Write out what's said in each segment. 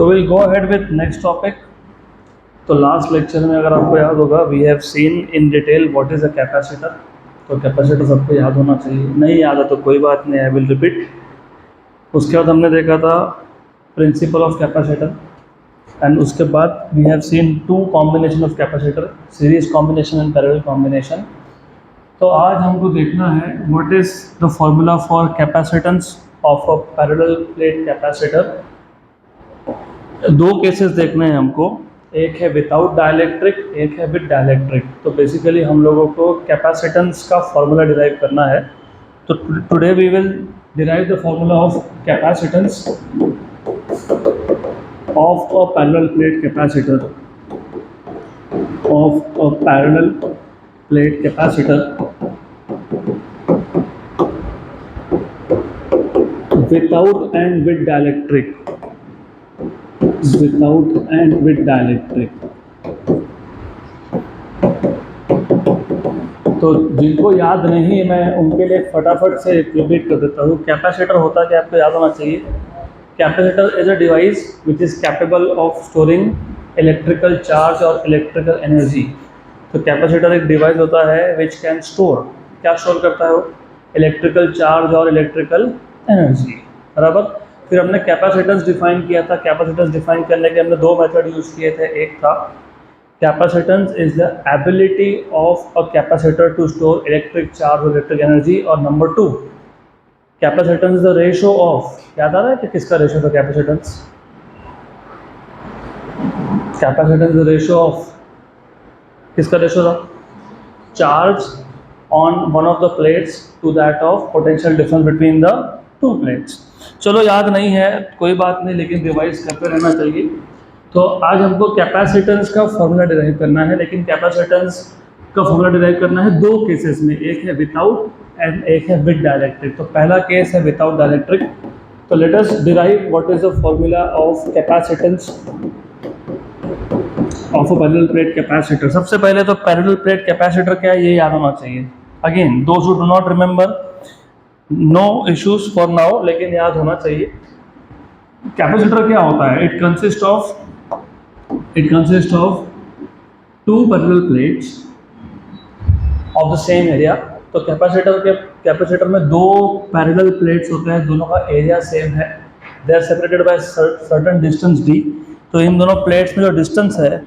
तो will go ahead with next topic. तो last lecture में अगर आपको याद होगा we have seen in detail what is a capacitor. तो कैपेसिटर सबको याद होना चाहिए, नहीं याद है तो कोई बात नहीं, आई विल रिपीट। उसके बाद हमने देखा था प्रिंसिपल ऑफ कैपेसिटर एंड उसके बाद we have seen two combination of capacitor, series combination and parallel combination. तो आज हमको देखना है what is the formula for capacitance of a parallel plate capacitor. दो केसेस देखने हैं हमको, एक है विदाउट डाइलेक्ट्रिक, एक है विद डाइलेक्ट्रिक। तो बेसिकली हम लोगों को कैपेसिटेंस का फॉर्मूला डिराइव करना है। तो today we will derive the formula of capacitance of a parallel plate capacitor, of a parallel plate capacitor without and with dielectric, without and with dielectric। तो जिनको याद नहीं, मैं उनके लिए फटाफट से रिपीट कर देता हूँ। कैपेसिटर होता क्या आपको याद होना चाहिए। Capacitor is a device which is capable of storing electrical charge और इलेक्ट्रिकल एनर्जी। तो कैपेसिटर एक डिवाइस होता है विच कैन स्टोर, क्या स्टोर करता है वो, इलेक्ट्रिकल चार्ज और इलेक्ट्रिकल एनर्जी, बराबर। फिर हमने कैपेसिटेंस डिफाइन किया था। कैपेसिटेंस डिफाइन करने के हमने दो मेथड यूज़ किए थे। एक था capacitance is the ability of a capacitor to store electric charge और इलेक्ट्रिक एनर्जी, और number two capacitance is the ratio of, याद आ रहा है कि किसका रेशो था capacitance. Capacitance the ratio of, किसका रेशो था, charge on one of the plates to that of potential difference between the two plates. चलो याद नहीं है कोई बात नहीं, लेकिन रिवाइज करते रहना चाहिए। तो आज हमको कैपेसिटेंस का फॉर्मूला डिराइव करना है, लेकिन कैपेसिटेंस का फॉर्मूला डिराइव करना है दो केसेस में, एक है विदाउट एंड एक है विद डाइलेक्ट्रिक। तो पहला केस है विदाउट डाइलेक्ट्रिक। तो let us derive what is the formula of capacitance of a parallel plate capacitor. सबसे पहले तो पैरेलल प्लेट कैपेसिटर क्या है ये याद होना चाहिए। Again those who do not remember, no issues for now, लेकिन याद होना चाहिए। कैपेसिटर क्या होता है, it consist of two parallel plates of the same area. तो कैपेसिटर में दो पैरेलल प्लेट्स होते हैं, दोनों का एरिया सेम है, they are separated by certain distance D. तो इन दोनों प्लेट्स में जो डिस्टेंस है,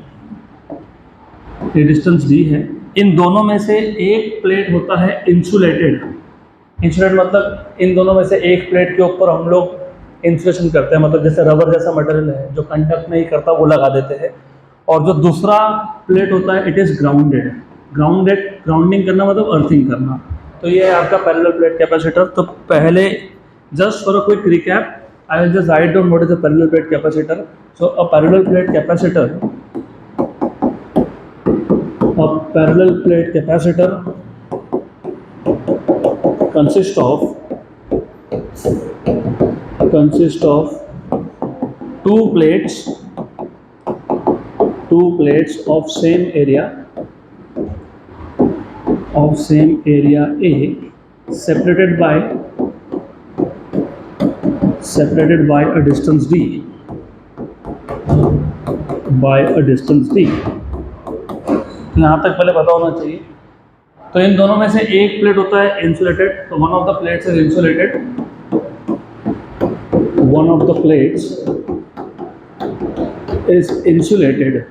ये डिस्टेंस डी है। इन दोनों में से एक प्लेट होता है इंसुलेटेड। इंसुलेट मतलब इन दोनों में से एक प्लेट के ऊपर हम लोग इंसुलेशन करते हैं, मतलब जैसे रबर जैसा मटेरियल है जो कंडक्ट नहीं करता वो लगा देते हैं। और जो दूसरा प्लेट होता है इट इज़ ग्राउंडेड। ग्राउंडिंग करना मतलब अर्थिंग करना। तो ये है आपका पैरेलल प्लेट कैपेसिटर। तो पहले just for a quick recap I will just write down what is a parallel plate capacitor. So a parallel plate capacitor, a parallel plate capacitor consists of two plates of same area A, separated by a distance d, तो यहाँ तक पहले पता होना चाहिए। तो इन दोनों में से एक प्लेट होता है इंसुलेटेड, तो one of the plates is insulated,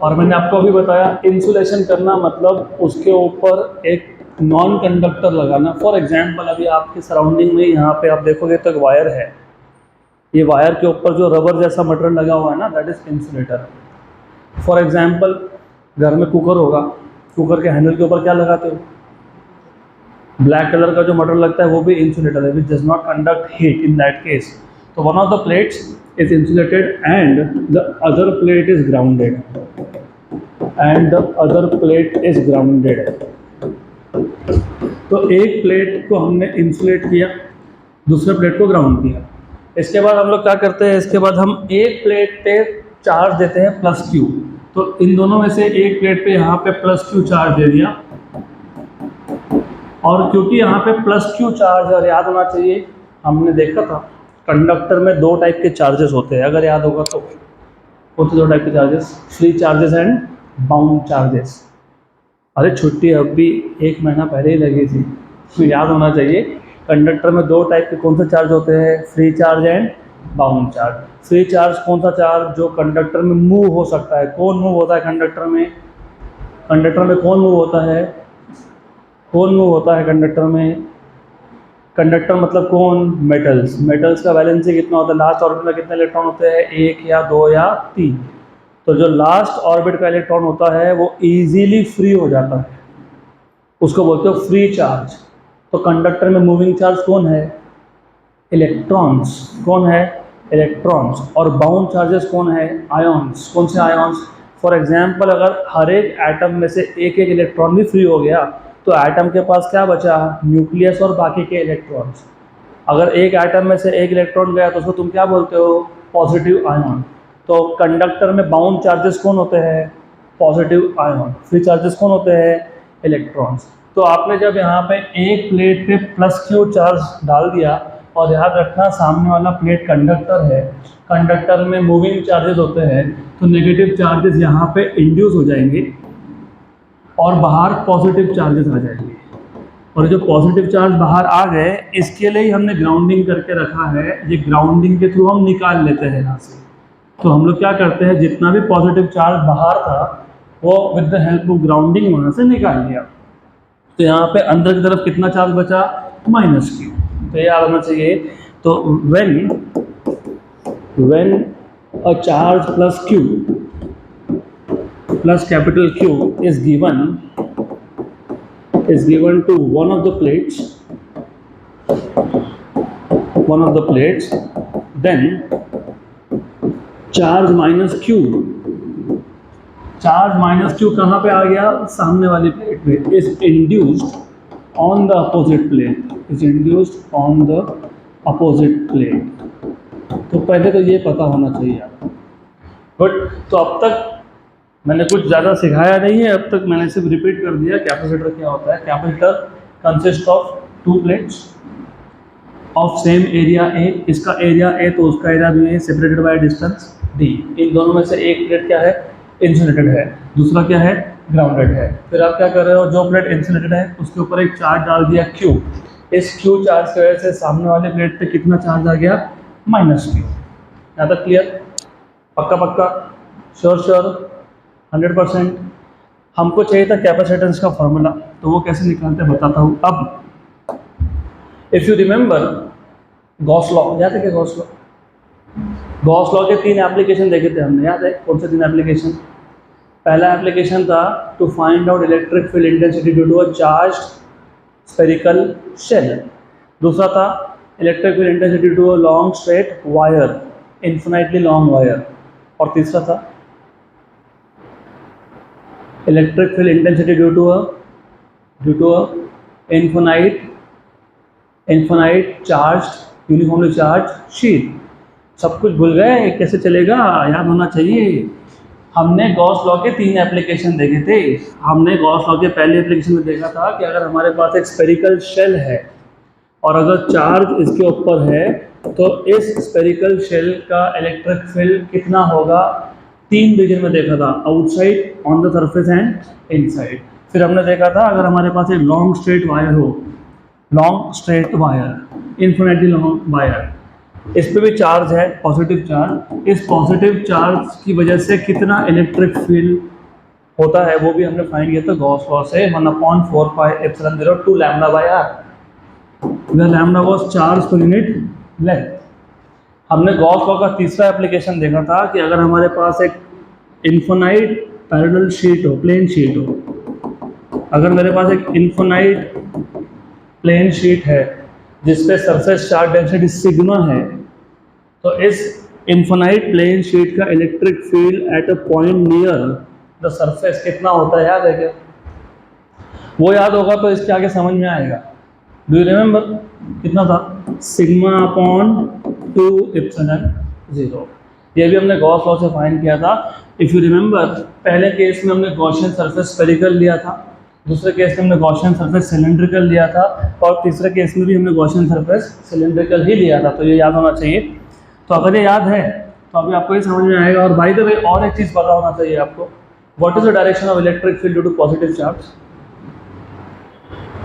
और मैंने आपको अभी बताया इंसुलेशन करना मतलब उसके ऊपर एक नॉन कंडक्टर लगाना। फॉर एग्जाम्पल अभी आपके सराउंडिंग में यहाँ पे आप देखोगे तो एक वायर है, ये वायर के ऊपर जो रबर जैसा मटेरियल लगा हुआ है ना, that is insulator. For example घर में कुकर होगा, कुकर के हैंडल के ऊपर क्या लगाते हो, ब्लैक कलर का जो मटेरियल लगता है वो भी इंसुलेटर है, which does not conduct heat in that case. तो one of the plates is insulated and the other plate is grounded, तो एक प्लेट को हमने इंसुलेट किया, दूसरे प्लेट को ग्राउंड किया। इसके बाद हम लोग क्या करते हैं, इसके बाद हम एक प्लेट पे चार्ज देते हैं प्लस क्यू। तो इन दोनों में से एक प्लेट पे यहाँ पे प्लस क्यू चार्ज दे दिया, और क्योंकि यहाँ पे प्लस क्यू चार्ज है, और याद होना चाहिए हमने देखा था कंडक्टर में दो टाइप के चार्जेस होते हैं, अगर याद होगा तो। कौन से दो टाइप के charges? Free charges and bound charges. अरे छुट्टी अब भी 1 महीना पहले ही लगी थी, तो याद होना चाहिए। कंडक्टर में दो टाइप के कौन से चार्ज होते हैं? Free charge and bound charge. Free charge कौन सा चार्ज? जो कंडक्टर में मूव हो सकता है। कौन मूव होता है कंडक्टर में? कंडक्टर में कौन मूव होता है? कौन मूव होता है कंडक्टर में? कंडक्टर मतलब कौन? मेटल्स। मेटल्स का वैलेंसी कितना होता है? लास्ट ऑर्बिट में कितने इलेक्ट्रॉन होते हैं? 1 या 2 या 3। तो जो लास्ट ऑर्बिट का इलेक्ट्रॉन होता है वो इजीली फ्री हो जाता है, उसको बोलते हो फ्री चार्ज। तो कंडक्टर में मूविंग चार्ज कौन है? इलेक्ट्रॉन्स। कौन है? इलेक्ट्रॉन्स। और बाउंड चार्जेस कौन है? आयॉन्स। कौन से आयॉन्स? फॉर एग्जाम्पल, अगर हर एक एटम में से एक एक इलेक्ट्रॉन भी फ्री हो गया तो एटम के पास क्या बचा? न्यूक्लियस और बाकी के इलेक्ट्रॉन्स। अगर एक एटम में से एक इलेक्ट्रॉन गया तो उसको तुम क्या बोलते हो? Positive ion. तो कंडक्टर में बाउंड चार्जेस कौन होते हैं? Positive ion. फ्री चार्जेस कौन होते हैं? इलेक्ट्रॉन्स। तो आपने जब यहाँ पे एक प्लेट पे प्लस क्यू चार्ज डाल दिया, और याद रखना सामने वाला प्लेट कंडक्टर है, कंडक्टर में मूविंग चार्जेस होते हैं, तो नेगेटिव चार्जेस यहाँ पे इंड्यूस हो जाएंगे और बाहर पॉजिटिव चार्जेस आ जाएंगे। और जो पॉजिटिव चार्ज बाहर आ गए, इसके लिए ही हमने ग्राउंडिंग करके रखा है। ये ग्राउंडिंग के थ्रू हम निकाल लेते हैं यहाँ से। तो हम लोग क्या करते हैं, जितना भी पॉजिटिव चार्ज बाहर था वो with the help of grounding वहाँ से निकाल लिया। तो यहाँ पे अंदर की तरफ कितना चार्ज बचा? Minus Q. तो ये याद होना चाहिए। तो when a charge plus Q plus capital Q is given to one of the plates, then charge minus q कहाँ पे आ गया? सामने वाली प्लेट पे। is induced on the opposite plate। तो पहले तो ये पता होना चाहिए आपको। गुड। तो अब तक मैंने कुछ ज़्यादा सिखाया नहीं है, अब तक मैंने सिर्फ रिपीट कर दिया कैपेसिटर क्या होता है। Capacitor consist of to plates of same area A. इसका एरिया ए तो उसका एरिया भी है, सेपरेटेड बाय डिस्टेंस डी। इन दोनों में से एक प्लेट क्या है? इंसुलेटेड है, दूसरा क्या है? ग्राउंडेड है। फिर आप क्या कर रहे हो? जो प्लेट इंसुलेटेड है उसके ऊपर एक चार्ज डाल दिया क्यू। इस क्यू चार्ज की वजह से सामने वाले प्लेट पे कितना चार्ज आ गया? Minus Q. यहाँ तक क्लियर? पक्का? श्योर? 100%। हमको चाहिए था कैपेसिटेंस का फॉर्मूला, तो वो कैसे निकालते हैं बताता हूँ। अब if you remember Gauss law, याद है क्या गॉस लॉ? गॉस लॉ के 3 एप्लीकेशन देखे थे हमने, याद है? कौन से 3 एप्लीकेशन? पहला एप्लीकेशन था to find out electric field intensity due to a charge spherical shell. दूसरा था electric field intensity due to a long straight wire, infinitely long wire. और तीसरा था electric field intensity due to a infinite charge uniformly charge sheet. सब कुछ भूल गए? कैसे चलेगा? याद होना चाहिए। हमने गॉस लॉ के 3 एप्लीकेशन देखे थे। हमने गॉस लॉ के पहले एप्लीकेशन में देखा था कि अगर हमारे पास एक स्फेरिकल शेल है और अगर चार्ज इसके ऊपर है तो इस स्फेरिकल शेल का इलेक्ट्रिक फील्ड कितना होगा? 3 रीजन में देखा था, outside, on the surface and inside. फिर हमने देखा था अगर हमारे पास एक long straight wire, infinitely long wire, इस पे भी चार्ज है, पॉजिटिव चार्ज। इस पॉजिटिव चार्ज की वजह से कितना इलेक्ट्रिक फील्ड होता है वो भी हमने फाइंड किया था गॉस लॉ से। 1/4πε02 λ/r, where lambda was charge per unit length. हमने गॉस लॉ का तीसरा एप्लीकेशन देखा था कि अगर हमारे पास एक इन्फिनाइट पैरेलल शीट हो, प्लेन शीट हो, अगर मेरे पास एक इन्फिनाइट प्लेन शीट है जिसपे सरफेस चार्ज डेंसिटी सिग्मा है, तो इस इन्फिनाइट प्लेन शीट का electric field at a point near the surface कितना होता है? याद है क्या? वो याद होगा तो इसके आगे समझ में आएगा। Do you remember? कितना था? Sigma upon 2ε0। ये भी हमने गॉस लॉ से फाइंड किया था। इफ़ यू रिमेंबर पहले केस में हमने गॉसियन सरफेस स्फेरिकल लिया था, दूसरे केस में हमने गॉसियन सरफेस सिलेंड्रिकल लिया था, और तीसरे केस में भी हमने गॉसियन सरफेस सिलेंड्रिकल ही लिया था, तो ये याद होना चाहिए। तो अगर ये याद है तो अभी आपको ये समझ में आएगा। और बाय द वे और एक चीज़ पता होना चाहिए आपको, what is the direction of electric field due to positive charge.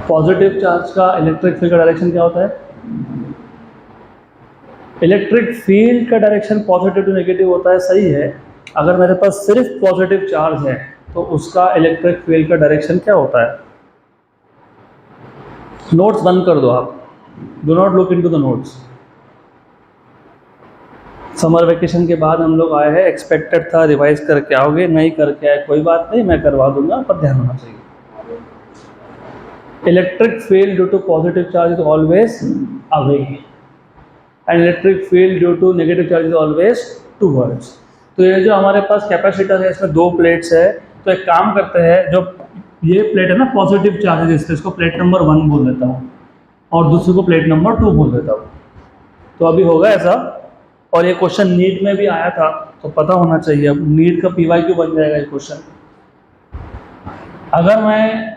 Positive charge का इलेक्ट्रिक फील्ड का डायरेक्शन क्या होता है? इलेक्ट्रिक फील्ड का डायरेक्शन पॉजिटिव टू नेगेटिव होता है, सही है। अगर मेरे पास सिर्फ पॉजिटिव चार्ज है तो उसका इलेक्ट्रिक फील्ड का डायरेक्शन क्या होता है? नोट्स बंद कर दो आप, do not look into the notes. Summer vacation के बाद हम लोग आए हैं, एक्सपेक्टेड था रिवाइज करके आओगे, नहीं करके आए कोई बात नहीं, मैं करवा दूंगा, पर ध्यान होना चाहिए। Electric field due to positive charge is always away, and electric field due to negative charge is always towards. तो ये जो हमारे पास कैपेसिटर है, इसमें दो प्लेट्स है, तो एक काम करते हैं, जो ये प्लेट है ना पॉजिटिव चार्ज है, इसको प्लेट नंबर 1 बोल देता हूँ, और दूसरे को प्लेट नंबर 2 बोल देता हूँ। तो अभी होगा ऐसा, और ये क्वेश्चन नीट में भी आया था, तो पता होना चाहिए। अब नीट का PYQ बन जाएगा ये क्वेश्चन। अगर मैं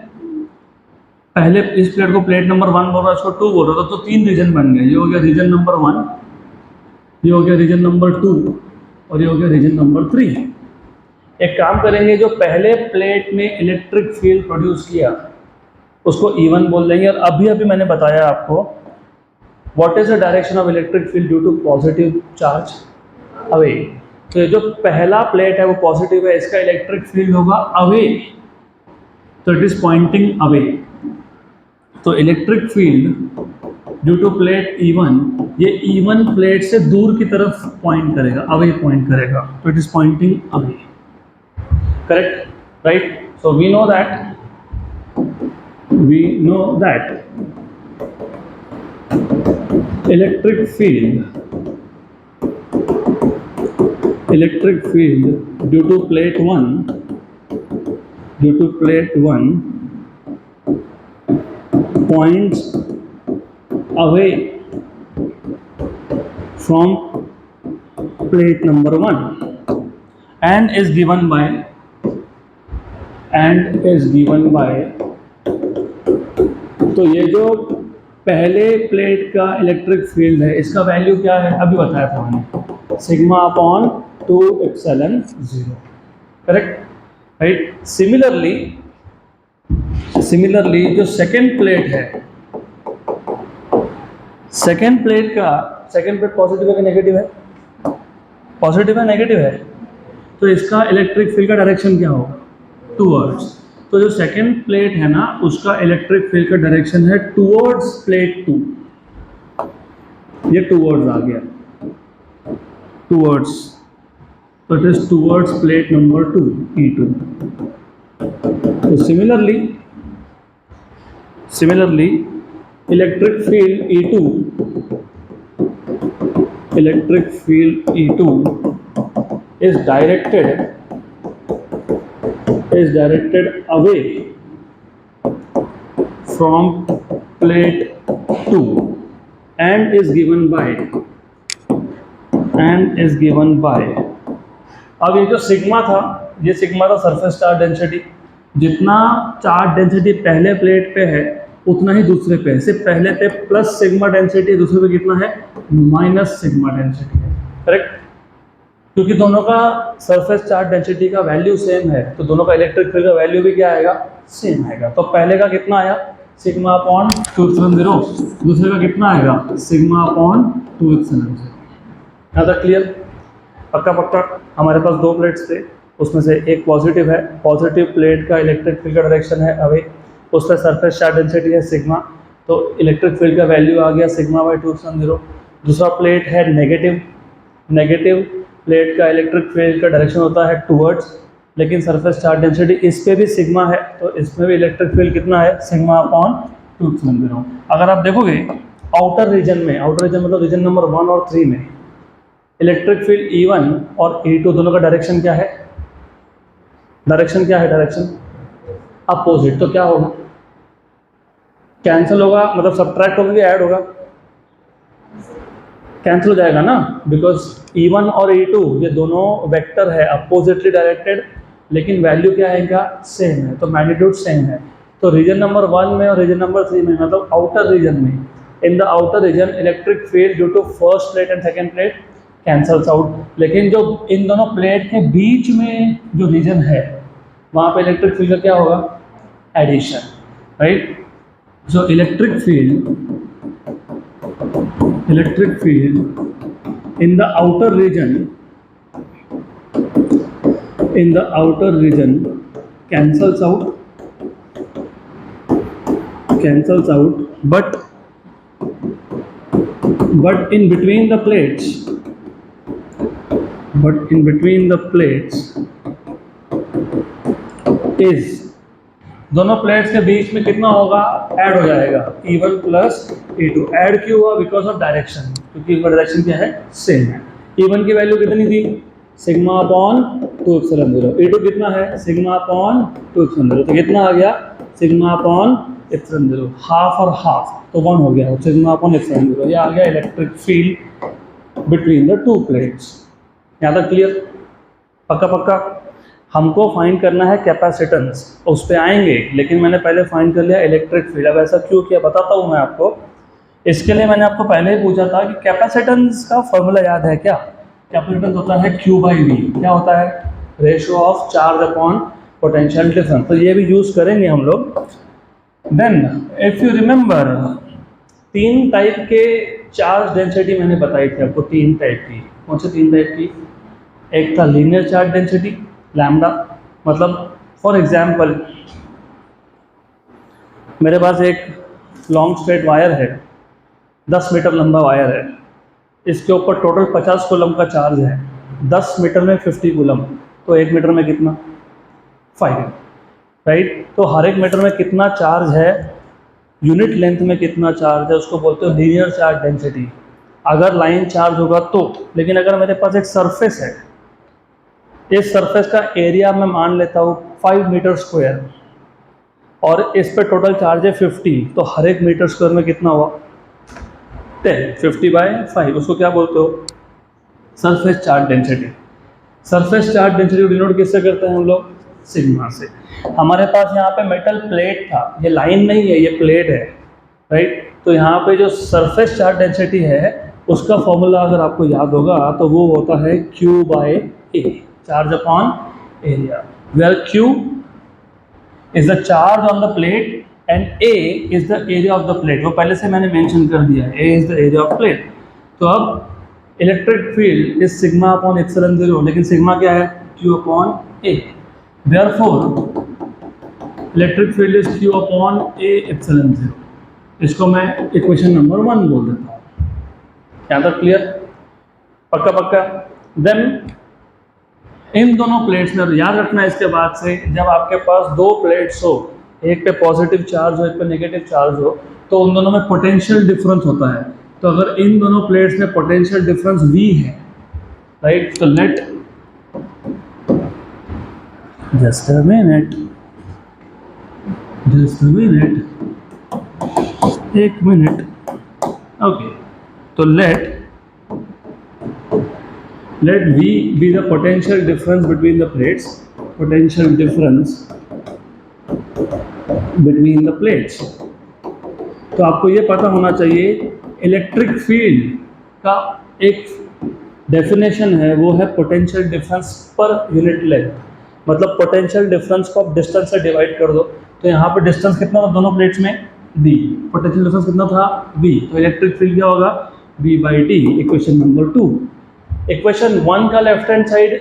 पहले इस प्लेट को प्लेट नंबर 1 बोल रहा, इसको 2 बोल रहा था, तो 3 रीजन बन गए। ये हो गया रीजन नंबर 1, ये हो गया रीजन नंबर 2, और ये हो गया रीजन नंबर 3। एक काम करेंगे, जो पहले प्लेट में इलेक्ट्रिक फील्ड प्रोड्यूस किया उसको E1 बोल देंगे। और अभी मैंने बताया आपको what is the direction of electric field due to positive charge, away. तो ये जो पहला प्लेट है वो पॉजिटिव है, इसका इलेक्ट्रिक फील्ड होगा अवे, तो इट इज पॉइंटिंग अवे। तो electric field due to plate E1, ये E1 प्लेट से दूर की तरफ पॉइंट करेगा, अवे पॉइंट करेगा, तो it is pointing away. Correct, right? So we know that electric field due to plate 1 points away from plate number 1 and is given by तो ये जो पहले प्लेट का इलेक्ट्रिक फील्ड है, इसका वैल्यू क्या है? अभी बताया था मैंने, sigma upon 2 epsilon 0। Correct, right? Similarly जो सेकेंड प्लेट है, सेकेंड प्लेट पॉजिटिव है कि नेगेटिव है? पॉजिटिव है, नेगेटिव है, तो इसका इलेक्ट्रिक फील्ड का डायरेक्शन क्या होगा? टूवर्ड्स। तो जो सेकेंड प्लेट है ना, उसका इलेक्ट्रिक फील्ड का डायरेक्शन है टूवर्ड्स प्लेट 2। ये टूवर्ड्स आ गया, टूवर्ड्स, तो it is towards plate number 2, E2। तो similarly electric field E2 is directed away from plate 2 and is given by अब ये जो सिग्मा था, ये सिग्मा था सरफेस चार्ज डेंसिटी। जितना चार्ज डेंसिटी पहले प्लेट पे है उतना ही दूसरे पे है, सिर्फ पहले पे प्लस सिग्मा डेंसिटी है, दूसरे पे कितना है? माइनस सिग्मा डेंसिटी है। करेक्ट, क्योंकि दोनों का सरफेस चार्ज डेंसिटी का वैल्यू सेम है, तो दोनों का इलेक्ट्रिक फील्ड का वैल्यू भी क्या आएगा? सेम आएगा। तो पहले का कितना आया? सिग्मा अपॉन 2 एप्सिलॉन 0, दूसरे का कितना आएगा? Sigma upon 2 epsilon 0। यहाँ तक क्लियर? पक्का। हमारे पास दो प्लेट्स थे, उसमें से एक पॉजिटिव है, पॉजिटिव प्लेट का इलेक्ट्रिक फील्ड का डायरेक्शन है अवे, उस पर सरफेस चार्ज डेंसिटी है सिग्मा, तो इलेक्ट्रिक फील्ड का वैल्यू आ गया सिग्मा बाई 2 एप्सिलॉन 0। दूसरा प्लेट है नेगेटिव प्लेट का इलेक्ट्रिक फील्ड का डायरेक्शन होता है टूवर्ड्स, लेकिन सरफेस चार्ज डेंसिटी इस पे भी सिग्मा है, तो इसमें भी इलेक्ट्रिक फील्ड कितना है? Sigma upon 2 epsilon 0। अगर आप देखोगे आउटर रीजन मतलब रीजन नंबर 1 और 3 में इलेक्ट्रिक फील्ड E1 और E2 दोनों का डायरेक्शन क्या है? Direction opposite. तो क्या होगा? कैंसिल होगा, मतलब सब्ट्रैक्ट होगा कि ऐड होगा? कैंसिल हो जाएगा ना, बिकॉज E1 और E2 ये दोनों वेक्टर है, अपोजिटली डायरेक्टेड, लेकिन वैल्यू क्या है इनका? सेम है, तो मैग्नीट्यूड सेम है। तो रीजन नंबर 1 में और रीजन नंबर 3 में, मतलब आउटर रीजन में, in the outer region electric field due to first plate and second plate cancels out. लेकिन जो इन दोनों प्लेट के बीच में जो रीजन है वहाँ पे इलेक्ट्रिक फील्ड का क्या होगा, addition, right. So electric field in the outer region cancels out, but in between the plates is, दोनों प्लेट्स के बीच में कितना होगा, ऐड हो जाएगा E1 प्लस E2। ऐड क्यों हुआ, बिकॉज ऑफ डायरेक्शन, क्योंकि इनका डायरेक्शन क्या है, सेम है। E1 की वैल्यू कितनी थी, सिग्मा अपॉन 2 एप्सिलॉन 0। E2 कितना है, सिग्मा अपॉन 2 एप्सिलॉन 0। तो कितना आ गया, सिग्मा अपॉन एप्सिलॉन 0, हाफ और हाफ तो 1 हो गया, सिग्मा अपॉन एप्सिलॉन 0। ये आ गया electric field between the two plates. यहाँ तक क्लियर, पक्का पक्का। हमको फाइंड करना है कैपेसिटेंस, उस पर आएंगे, लेकिन मैंने पहले फाइंड कर लिया इलेक्ट्रिक फील्ड। अब ऐसा क्यों किया बताता हूँ मैं आपको। इसके लिए मैंने आपको पहले ही पूछा था कि कैपेसिटेंस का फॉर्मूला याद है क्या। कैपेसिटेंस होता है Q/V। क्या होता है, ratio of charge upon potential difference. तो ये भी यूज़ करेंगे हम लोग। Then if you remember, 3 type के चार्ज डेंसिटी मैंने बताई थी आपको, 3 टाइप की। कौन से 3 टाइप की, एक था लीनियर चार्ज डेंसिटी लैम्डा, मतलब फॉर एग्जाम्पल मेरे पास एक लॉन्ग स्ट्रेट वायर है, 10 मीटर लंबा वायर है, इसके ऊपर टोटल 50 कूलम का चार्ज है, 10 मीटर में 50 कूलम, तो 1 मीटर में कितना, 5, राइट। तो हर एक मीटर में कितना चार्ज है, यूनिट लेंथ में कितना चार्ज है, उसको बोलते हो लीनियर चार्ज डेंसिटी। अगर लाइन चार्ज होगा तो, लेकिन अगर मेरे पास एक सरफेस है, इस सरफेस का एरिया मैं मान लेता हूँ 5 मीटर स्क्वायर, और इस पे टोटल चार्ज है 50, तो हर एक मीटर स्क्वायर में कितना हुआ, 10, 50/5। उसको क्या बोलते हो, surface charge density. Surface charge density को डिनोट किससे करते हैं हम लोग, सिग्मा से। हमारे पास यहाँ पे मेटल प्लेट था, ये लाइन नहीं है, ये प्लेट है, राइट। तो यहाँ पे जो सरफेस चार्ज डेंसिटी है उसका फॉर्मूला अगर आपको याद होगा तो वो होता है Q/A, charge upon area, where Q is the charge on the plate and A is the area of the plate. वो पहले से मैंने मेंशन कर दिया है, A is the area of plate. तो अब electric field is sigma upon epsilon 0, लेकिन सिग्मा क्या है, Q/A। Therefore electric field is Q/A epsilon 0। इसको मैं इक्वेशन नंबर 1 बोल देता हूँ। यहाँ तक क्लियर, पक्का पक्का। देन इन दोनों प्लेट्स में याद रखना है, इसके बाद से जब आपके पास 2 प्लेट्स हो, एक पे पॉजिटिव चार्ज हो, एक पे नेगेटिव चार्ज हो, तो उन दोनों में पोटेंशियल डिफरेंस होता है। तो अगर इन दोनों प्लेट्स में पोटेंशियल डिफरेंस V है, राइट, तो लेट जस्ट अ मिनट, एक मिनट, ओके। तो late V be the potential difference between the plates, potential difference between the plates। तो आपको ये पता होना चाहिए इलेक्ट्रिक फील्ड का एक डेफिनेशन है, वो है पोटेंशियल डिफरेंस पर यूनिट लेंथ। मतलब पोटेंशियल डिफरेंस को आप डिस्टेंस से डिवाइड कर दो, तो यहाँ पे डिस्टेंस कितना था दोनों प्लेट्स में, D। पोटेंशियल डिफरेंस कितना था, V। तो इलेक्ट्रिक फील्ड क्या होगा, V/D। Equation number 2। इक्वेशन 1 का लेफ्ट हैंड साइड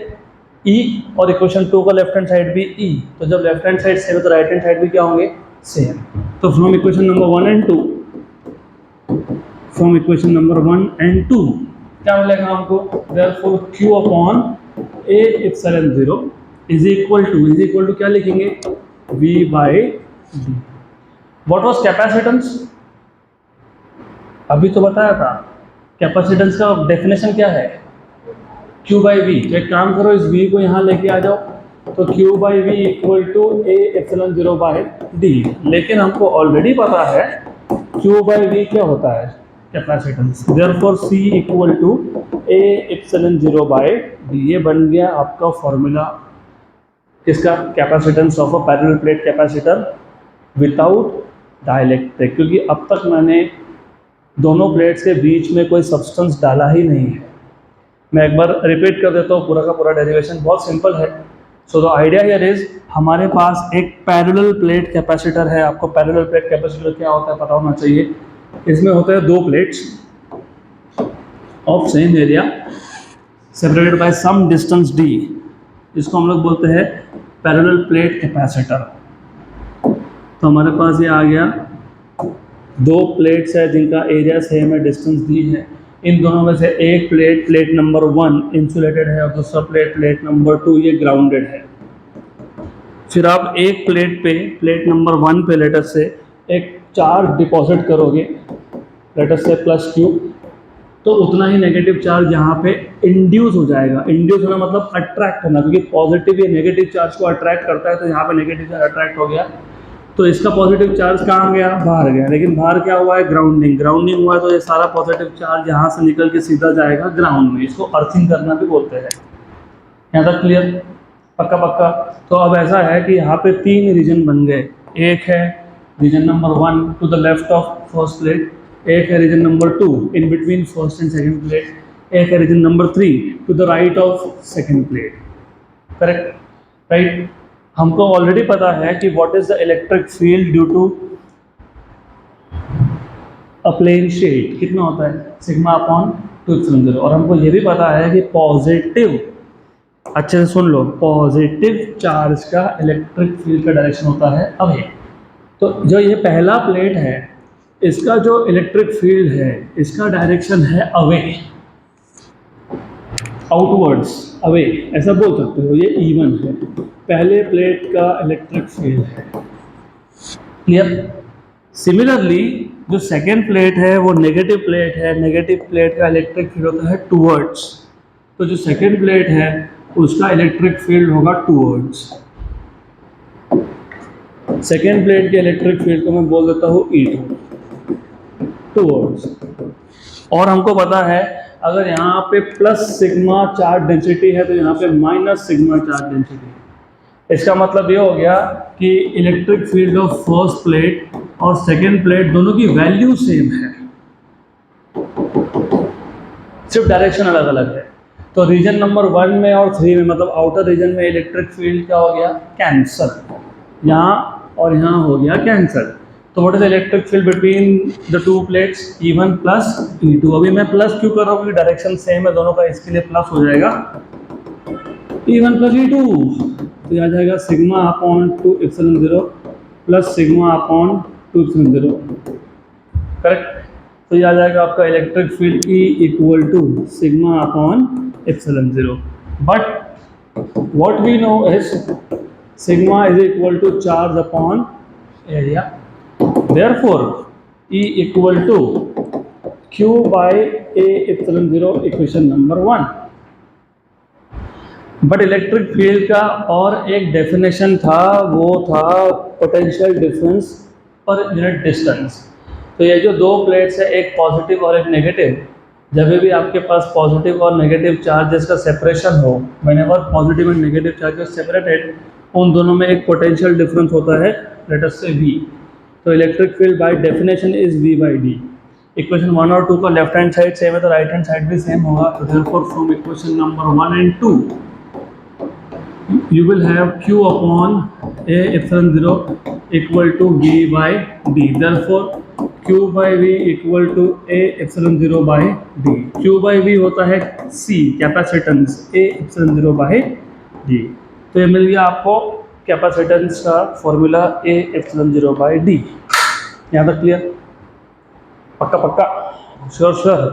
E और इक्वेशन 2 का लेफ्ट हैंड साइड भी E। तो जब लेफ्ट हैंड साइड सेम है तो राइट हैंड साइड भी क्या होंगे, सेम। तो from equation number 1 and 2, from equation number 1 and 2 क्या मिलेगा हमको, therefore Q/A epsilon 0 is equal to क्या लिखेंगे, V/D। व्हाट वाज कैपेसिटेंस, अभी तो बताया था। कैपेसिटेंस का डेफिनेशन क्या है, Q/V। तो एक काम करो, इस V को यहाँ लेके आ जाओ, तो Q/V equal to A epsilon 0/D। लेकिन हमको ऑलरेडी पता है Q/V क्या होता है, capacitance. Therefore C equal to A epsilon 0/D। ये बन गया आपका फॉर्मूला किसका, capacitance of a parallel plate capacitor without dielectric, क्योंकि अब तक मैंने दोनों प्लेट्स के बीच में कोई सब्सटेंस डाला ही नहीं है। मैं एक बार रिपीट कर देता हूँ, पूरा का पूरा डेरिवेशन बहुत सिंपल है। So the idea here is, हमारे पास एक पैरेलल प्लेट कैपेसिटर है। आपको पैरेलल प्लेट कैपेसिटर क्या होता है पता होना चाहिए। इसमें होते हैं दो plates of same area separated by some distance d, इसको हम लोग बोलते हैं पैरेलल प्लेट कैपेसिटर। तो हमारे पास ये आ गया, दो प्लेट्स है जिनका एरिया सेम है, डिस्टेंस d है। इन दोनों में से एक प्लेट, प्लेट नंबर 1 इंसुलेटेड है और दूसरा प्लेट, प्लेट नंबर 2 ये ग्राउंडेड है। फिर आप एक प्लेट पे, प्लेट नंबर 1 पे लेटर से एक चार्ज डिपॉजिट करोगे, लेटर से +Q, तो उतना ही नेगेटिव चार्ज यहाँ पे इंड्यूस हो जाएगा। इंड्यूस होना मतलब अट्रैक्ट होना, क्योंकि पॉजिटिव या नेगेटिव चार्ज को अट्रैक्ट करता है, तो यहाँ पे नेगेटिव चार्ज अट्रैक्ट हो गया, तो इसका पॉजिटिव चार्ज कहाँ गया, बाहर गया। लेकिन बाहर क्या हुआ है, ग्राउंडिंग। ग्राउंडिंग हुआ है तो ये सारा पॉजिटिव चार्ज यहाँ से निकल के सीधा जाएगा ग्राउंड में। इसको अर्थिंग करना भी बोलते हैं। यहाँ तक क्लियर, पक्का पक्का। तो अब ऐसा है कि यहाँ पे 3 रीजन बन गए। एक है region number 1 to the left of first plate, एक है region number 2 in between first and second plate, एक है region number 3 to the right of second plate. Correct, right. हमको ऑलरेडी पता है कि what is the electric field due to a plane sheet, कितना होता है, सिग्मा अपॉन 2 और हमको ये भी पता है कि पॉजिटिव, अच्छे से सुन लो, पॉजिटिव चार्ज का इलेक्ट्रिक फील्ड का डायरेक्शन होता है अवे। तो जो ये पहला प्लेट है, इसका जो इलेक्ट्रिक फील्ड है, इसका डायरेक्शन है अवे, आउटवर्ड्स, अवे, ऐसा बोल सकते हो। ये E1 है, पहले प्लेट का इलेक्ट्रिक फील्ड है। क्लियर। सिमिलरली जो सेकेंड प्लेट है वो नेगेटिव प्लेट है, नेगेटिव प्लेट का इलेक्ट्रिक फील्ड होता है टूवर्ड्स। तो जो सेकेंड प्लेट है उसका इलेक्ट्रिक फील्ड होगा टूवर्ड्स। सेकेंड प्लेट के इलेक्ट्रिक फील्ड को मैं बोल देता हूँ E2, टूवर्ड्स। और हमको पता है अगर यहाँ पे प्लस सिग्मा चार्ज डेंसिटी है तो यहाँ पे माइनस सिग्मा चार्ज डेंसिटी है। इसका मतलब ये हो गया कि electric field of first plate और सेकेंड प्लेट दोनों की वैल्यू सेम है, सिर्फ डायरेक्शन अलग अलग है। तो रीजन नंबर 1 में और 3 में, मतलब आउटर रीजन में इलेक्ट्रिक फील्ड क्या हो गया, कैंसल, यहाँ और यहाँ हो गया कैंसल। तो what is electric field between the two plates, E1 plus E2। अभी मैं प्लस क्यों कर रहा हूँ, क्योंकि डायरेक्शन सेम है दोनों का, इसके लिए प्लस हो जाएगा E1 प्लस E2। तो यह आ जाएगा sigma upon 2 plus sigma upon 2 correct. तो यह आ जाएगा आपका electric field E equal to sigma upon 0। But what we know is sigma is equal to charge upon area. Therefore, E equal to Q by A epsilon 0, equation number 1। But electric field का और एक definition था, वो था potential difference पर unit distance. तो ये जो दो प्लेट्स है, एक पॉजिटिव और एक नेगेटिव, जब भी आपके पास पॉजिटिव और नेगेटिव चार्जेस का सेपरेशन हो, whenever positive and negative charges separated, उन दोनों में एक पोटेंशियल डिफरेंस होता है, लेट अस से V। तो electric field by definition is V by D। Equation 1 और 2 का लेफ्ट हैंड साइड सेम है तो राइट हैंड साइड भी सेम होगा। तो therefore from equation number 1 and 2 you will have Q upon A epsilon 0 equal to V by D। Therefore Q by V equal to A epsilon 0 by D। Q by V होता है C, capacitance, A epsilon 0 by D। तो ये मिल गया आपको capacitance का formula A epsilon 0 by D। यहाँ तक clear, पक्का पक्का, श्योर श्योर।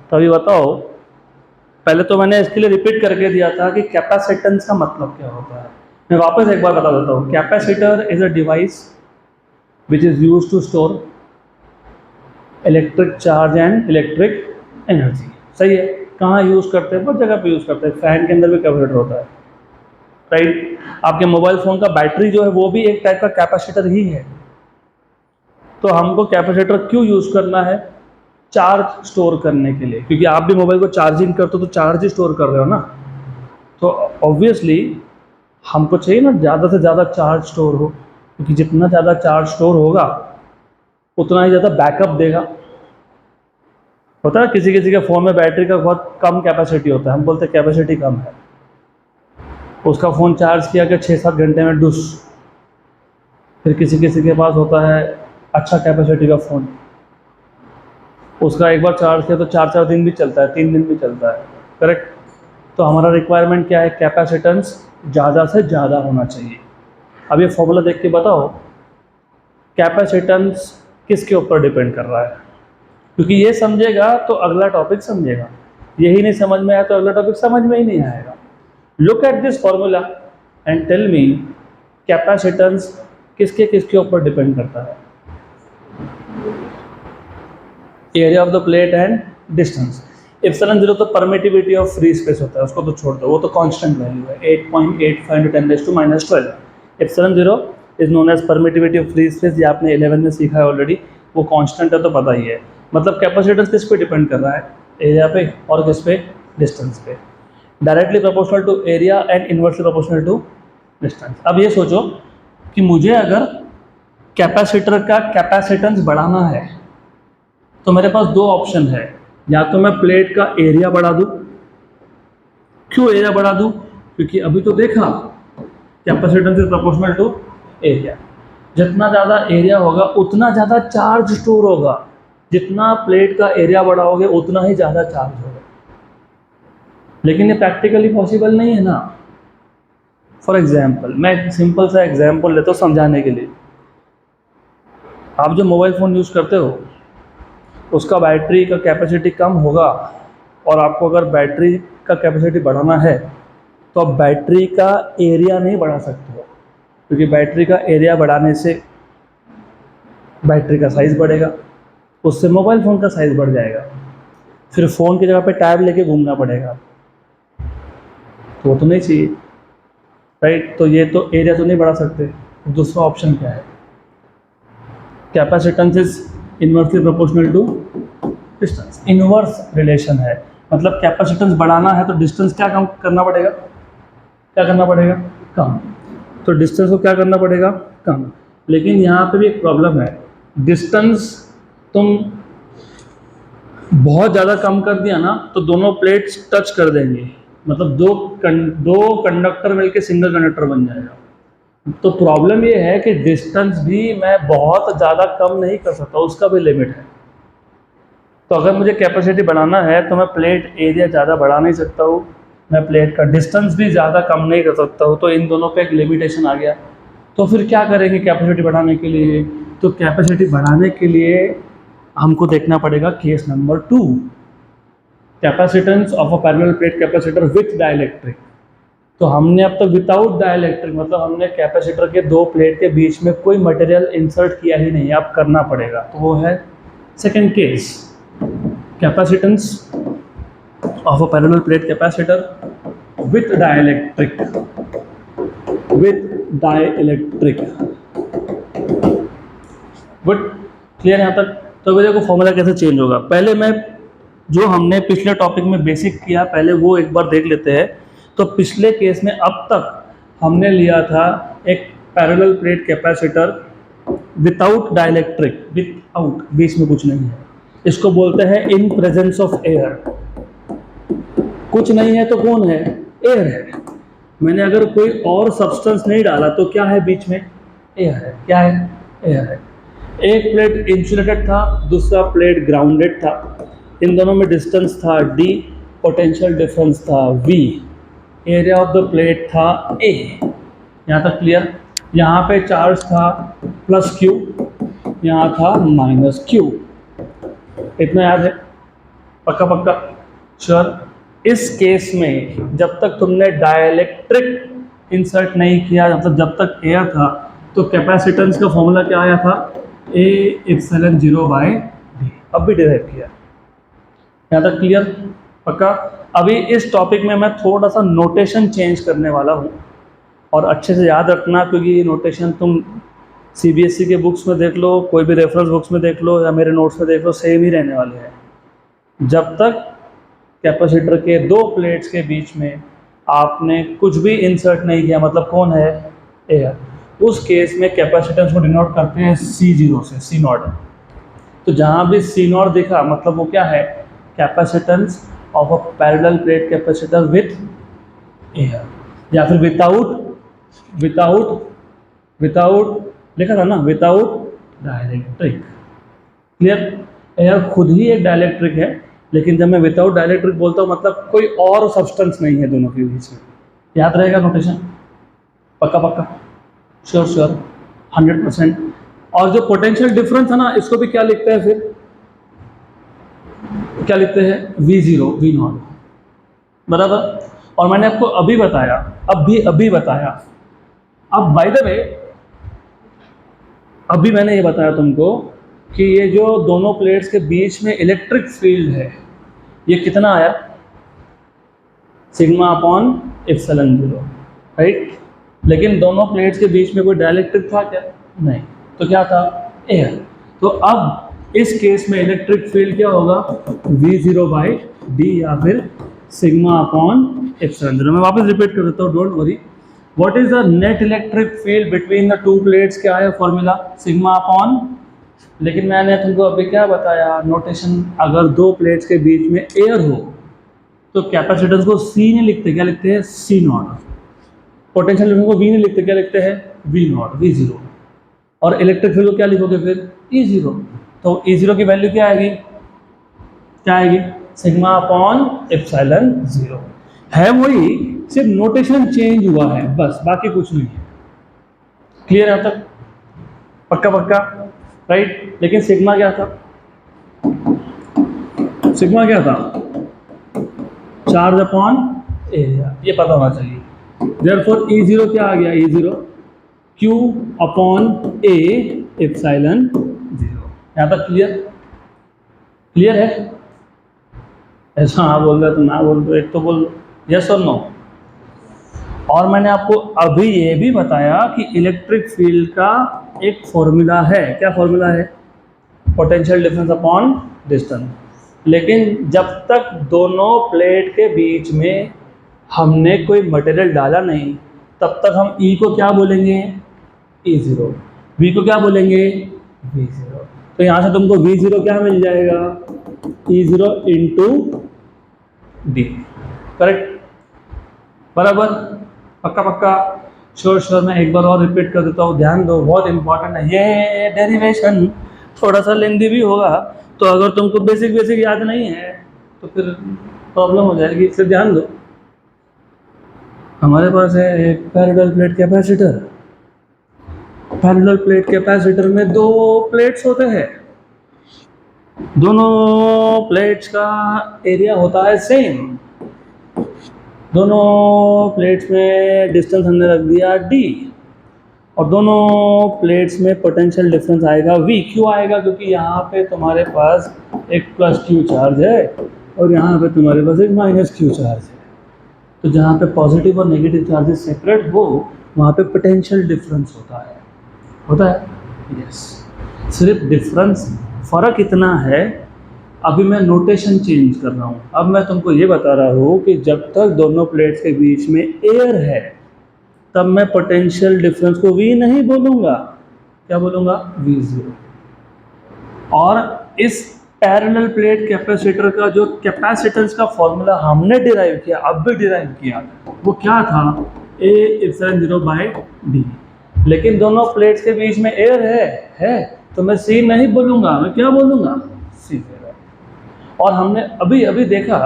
तो अभी बताओ, पहले तो मैंने इसके लिए रिपीट करके दिया था कि कैपेसिटेंस का मतलब क्या होता है। मैं वापस एक बार बता देता हूँ। Capacitor is a device which is used to store electric charge and electric energy. सही है, कहाँ यूज़ करते हैं, बहुत जगह पे यूज़ करते हैं। फैन के अंदर भी कैपेसिटर होता है, राइट। आपके मोबाइल फ़ोन का बैटरी जो है वो भी एक टाइप का कैपेसिटर ही है। तो हमको कैपेसिटर क्यों यूज़ करना है, चार्ज स्टोर करने के लिए, क्योंकि आप भी मोबाइल को चार्जिंग करते हो तो चार्ज ही स्टोर कर रहे हो ना। तो ऑब्वियसली हमको चाहिए ना ज़्यादा से ज़्यादा चार्ज स्टोर हो। क्योंकि जितना ज़्यादा चार्ज स्टोर होगा उतना ही ज़्यादा बैकअप देगा। होता है किसी किसी के फ़ोन में बैटरी का बहुत कम कैपेसिटी होता है, हम बोलते हैं कैपेसिटी कम है, उसका फ़ोन चार्ज किया कि 6-7 घंटे में डुस। फिर किसी किसी के पास होता है अच्छा कैपेसिटी का फ़ोन, उसका एक बार चार्ज किया तो 4-4 दिन भी चलता है, 3 दिन भी चलता है। करेक्ट। तो हमारा रिक्वायरमेंट क्या है, कैपेसिटेंस ज़्यादा से ज़्यादा होना चाहिए। अब ये फॉर्मूला देख के बताओ कैपेसिटेंस किसके ऊपर डिपेंड कर रहा है, क्योंकि ये समझेगा तो अगला टॉपिक समझेगा, यही नहीं समझ में आया तो अगला टॉपिक समझ में ही नहीं आएगा। Look at this formula and tell me capacitance किसके किसके ऊपर डिपेंड करता है। Area of the plate and distance. Epsilon 0 तो परमिटिविटी ऑफ फ्री स्पेस होता है, उसको तो छोड़ दो, वो तो कांस्टेंट वैल्यू है 8.85 × 10⁻12। Epsilon 0 is known as permittivity of free space, ये आपने 11 में सीखा है ऑलरेडी, वो कांस्टेंट है तो पता ही है। मतलब कैपेसिटेंस किस पे डिपेंड कर रहा है, एरिया पे, और किस पे, डिस्टेंस पे। Directly proportional to area and inversely proportional to distance. अब ये सोचो कि मुझे अगर कैपेसिटर का कैपेसिटेंस बढ़ाना है तो मेरे पास दो ऑप्शन है, या तो मैं प्लेट का एरिया बढ़ा दूं। क्यों एरिया बढ़ा दूं, क्योंकि अभी तो देखा capacitance is proportional to area, जितना ज़्यादा एरिया होगा उतना ज़्यादा चार्ज स्टोर होगा, जितना प्लेट का एरिया बढ़ाओगे उतना ही ज़्यादा चार्ज होगा। लेकिन ये प्रैक्टिकली पॉसिबल नहीं है ना। फॉर एग्जाम्पल मैं एक सिंपल सा एग्जाम्पल लेता हूँ समझाने के लिए। आप जो मोबाइल फ़ोन यूज़ करते हो उसका बैटरी का कैपेसिटी कम होगा, और आपको अगर बैटरी का कैपेसिटी बढ़ाना है तो आप बैटरी का एरिया नहीं बढ़ा सकते हो, क्योंकि बैटरी का एरिया बढ़ाने से बैटरी का साइज़ बढ़ेगा, उससे मोबाइल फ़ोन का साइज़ बढ़ जाएगा, फिर फ़ोन की जगह पे टैब लेके घूमना पड़ेगा, तो वो तो नहीं चाहिए, राइट। तो ये तो एरिया तो नहीं बढ़ा सकते। दूसरा ऑप्शन क्या है, capacitance is inversely proportional to distance. Inverse relation है, मतलब कैपेसिटेंस बढ़ाना है तो डिस्टेंस क्या कम करना पड़ेगा, क्या करना पड़ेगा, कम। तो डिस्टेंस को क्या करना पड़ेगा, कम। लेकिन यहाँ पे भी एक प्रॉब्लम है, डिस्टेंस तुम बहुत ज़्यादा कम कर दिया ना तो दोनों प्लेट्स टच कर देंगे, मतलब दो कंडक्टर मिलके सिंगल कंडक्टर बन जाएगा। तो प्रॉब्लम ये है कि डिस्टेंस भी मैं बहुत ज़्यादा कम नहीं कर सकता, उसका भी लिमिट है। तो अगर मुझे कैपेसिटी बढ़ाना है तो मैं प्लेट एरिया ज़्यादा बढ़ा नहीं सकता हूँ, मैं प्लेट का डिस्टेंस भी ज़्यादा कम नहीं कर सकता हूँ, तो इन दोनों पे एक लिमिटेशन आ गया। तो फिर क्या करेंगे कैपेसिटी बढ़ाने के लिए, तो कैपेसिटी बढ़ाने के लिए हमको देखना पड़ेगा case number 2, capacitance of a parallel plate capacitor with dielectric. तो हमने अब तक विदाउट डाइलेक्ट्रिक, मतलब हमने कैपेसिटर के दो प्लेट के बीच में कोई मटेरियल इंसर्ट किया ही नहीं, अब करना पड़ेगा, तो वो है second case, capacitance of a parallel plate capacitor with dielectric, but clear यहाँ तक। तो अभी देखो फॉर्मूला कैसे चेंज होगा, पहले मैं जो हमने पिछले टॉपिक में बेसिक किया पहले वो एक बार देख लेते हैं। तो पिछले केस में अब तक हमने लिया था एक parallel plate capacitor without dielectric, without, बीच में कुछ नहीं है, इसको बोलते हैं इन प्रेजेंस ऑफ एयर। कुछ नहीं है तो कौन है, एयर है। मैंने अगर कोई और सब्सटेंस नहीं डाला तो क्या है बीच में, एयर है। क्या है, एयर है। एक प्लेट इंसुलेटेड था, दूसरा प्लेट ग्राउंडेड था, इन दोनों में डिस्टेंस था d, पोटेंशियल डिफरेंस था v, area of the plate था a। यहाँ तक क्लियर। यहाँ पे चार्ज था +q, यहाँ था -q, इतना याद है, पक्का पक्का, श्योर। इस केस में जब तक तुमने डाइलेक्ट्रिक इंसर्ट नहीं किया, मतलब जब तक एयर था, तो कैपेसिटेंस का फॉर्मूला क्या आया था, A∈0/d। अब भी डिराइव किया, यहाँ तक क्लियर, पक्का। अभी इस टॉपिक में मैं थोड़ा सा नोटेशन चेंज करने वाला हूँ, और अच्छे से याद रखना, क्योंकि ये नोटेशन तुम CBSE के बुक्स में देख लो, कोई भी रेफरेंस बुक्स में देख लो, या मेरे नोट्स में देख लो, सेम ही रहने वाले हैं। जब तक कैपेसिटर के दो प्लेट्स के बीच में आपने कुछ भी इंसर्ट नहीं किया, मतलब कौन है, एयर, उस केस में कैपेसिटेंस को डिनोट करते हैं C0 से, C नॉट। तो जहाँ भी C नॉट दिखा मतलब वो क्या है, capacitance of a parallel plate capacitor with air, या फिर विदाउट विदाउट लिखा था ना, विदाउट डाइलेक्ट्रिक। क्लियर? एयर खुद ही एक डाइलेक्ट्रिक है, लेकिन जब मैं विदाउट डाइलेक्ट्रिक बोलता हूँ मतलब कोई और सब्सटेंस नहीं है दोनों के बीच में। याद रहेगा नोटेशन? पक्का पक्का? Sure sure? 100%। और जो पोटेंशियल डिफरेंस है ना, इसको भी क्या लिखते हैं फिर? क्या लिखते हैं? V0, V नॉट, बराबर। और मैंने आपको अभी बताया, अभी बताया, अब बाय द वे अभी मैंने ये बताया तुमको कि ये जो दोनों प्लेट्स के बीच में इलेक्ट्रिक फील्ड है, ये कितना आया? Sigma upon epsilon 0, right? लेकिन दोनों प्लेट्स के बीच में कोई डाइलेक्ट्रिक था क्या? नहीं। तो क्या था? एयर। तो अब इस केस में इलेक्ट्रिक फील्ड क्या होगा? V0 बाई डी, या फिर सिग्मा अपॉन एप्सिलॉन 0। मैं वापस रिपीट कर देता हूँ, don't worry. What is the net electric field between the two plates? क्या है फॉर्मूला? सिग्मा अपॉन, लेकिन मैंने तुमको अभी क्या बताया नोटेशन, अगर दो प्लेट्स के बीच में एयर हो तो कैपेसिटेंस को C नहीं लिखते, क्या लिखते हैं? C not. पोटेंशियल डिफरेंस को V नहीं लिखते, क्या लिखते हैं? V not, V0। और इलेक्ट्रिक फील्ड को क्या लिखोगे फिर? E0। तो E0 की वैल्यू क्या आएगी? क्या आएगी? Sigma upon epsilon 0। है वही, सिर्फ नोटेशन चेंज हुआ है बस, बाकी कुछ नहीं है। क्लियर है अब तक? पक्का पक्का, राइट? लेकिन सिग्मा क्या था? सिग्मा क्या था? चार्ज अपॉन एरिया, ये पता होना चाहिए। देयरफॉर E0 क्या आ गया? E0 Q upon A epsilon 0। यहाँ तक क्लियर? क्लियर है? ऐसा हाँ बोल रहे तो ना बोल दो, एक तो बोल दो यस और नो। और मैंने आपको अभी ये भी बताया कि इलेक्ट्रिक फील्ड का एक फॉर्मूला है। क्या फॉर्मूला है? Potential difference upon distance. लेकिन जब तक दोनों प्लेट के बीच में हमने कोई मटेरियल डाला नहीं, तब तक हम E को क्या बोलेंगे? E0। V को क्या बोलेंगे? V0। तो यहाँ से तुमको V0 क्या मिल जाएगा? E0 into D, correct? बराबर? पक्का पक्का? Sure sure. मैं एक बार और रिपीट कर देता हूँ, ध्यान दो, बहुत इंपॉर्टेंट है ये डेरिवेशन। थोड़ा सा लेंदी भी होगा, तो अगर तुमको बेसिक याद नहीं है तो फिर प्रॉब्लम हो जाएगी, इसलिए ध्यान दो। हमारे पास है एक parallel plate capacitor. Parallel plate capacitor में दो प्लेट्स होते हैं, दोनों प्लेट्स का एरिया होता है सेम, दोनों प्लेट्स में डिस्टेंस हमने रख दिया d, और दोनों प्लेट्स में पोटेंशियल डिफरेंस आएगा V। क्यों आएगा? क्योंकि यहाँ पे तुम्हारे पास एक प्लस Q चार्ज है और यहाँ पे तुम्हारे पास एक माइनस Q चार्ज है। तो जहाँ पे पॉजिटिव और नेगेटिव चार्जेस सेपरेट हो, वहाँ पे पोटेंशियल डिफरेंस होता है। यस, सिर्फ डिफरेंस, फ़र्क इतना है। अभी मैं नोटेशन चेंज कर रहा हूँ। अब मैं तुमको ये बता रहा हूँ कि जब तक दोनों प्लेट्स के बीच में एयर है, तब मैं पोटेंशियल डिफरेंस को V नहीं बोलूँगा, क्या बोलूँगा? V0। और इस पैरेलल प्लेट कैपेसिटर का जो कैपेसिटेंस का फॉर्मूला हमने डिराइव किया, अब भी डिराइव किया, वो क्या था? A epsilon 0 by D. लेकिन दोनों प्लेट्स के बीच में एयर है तो मैं C नहीं बोलूँगा, मैं क्या बोलूँगा? C। और हमने अभी देखा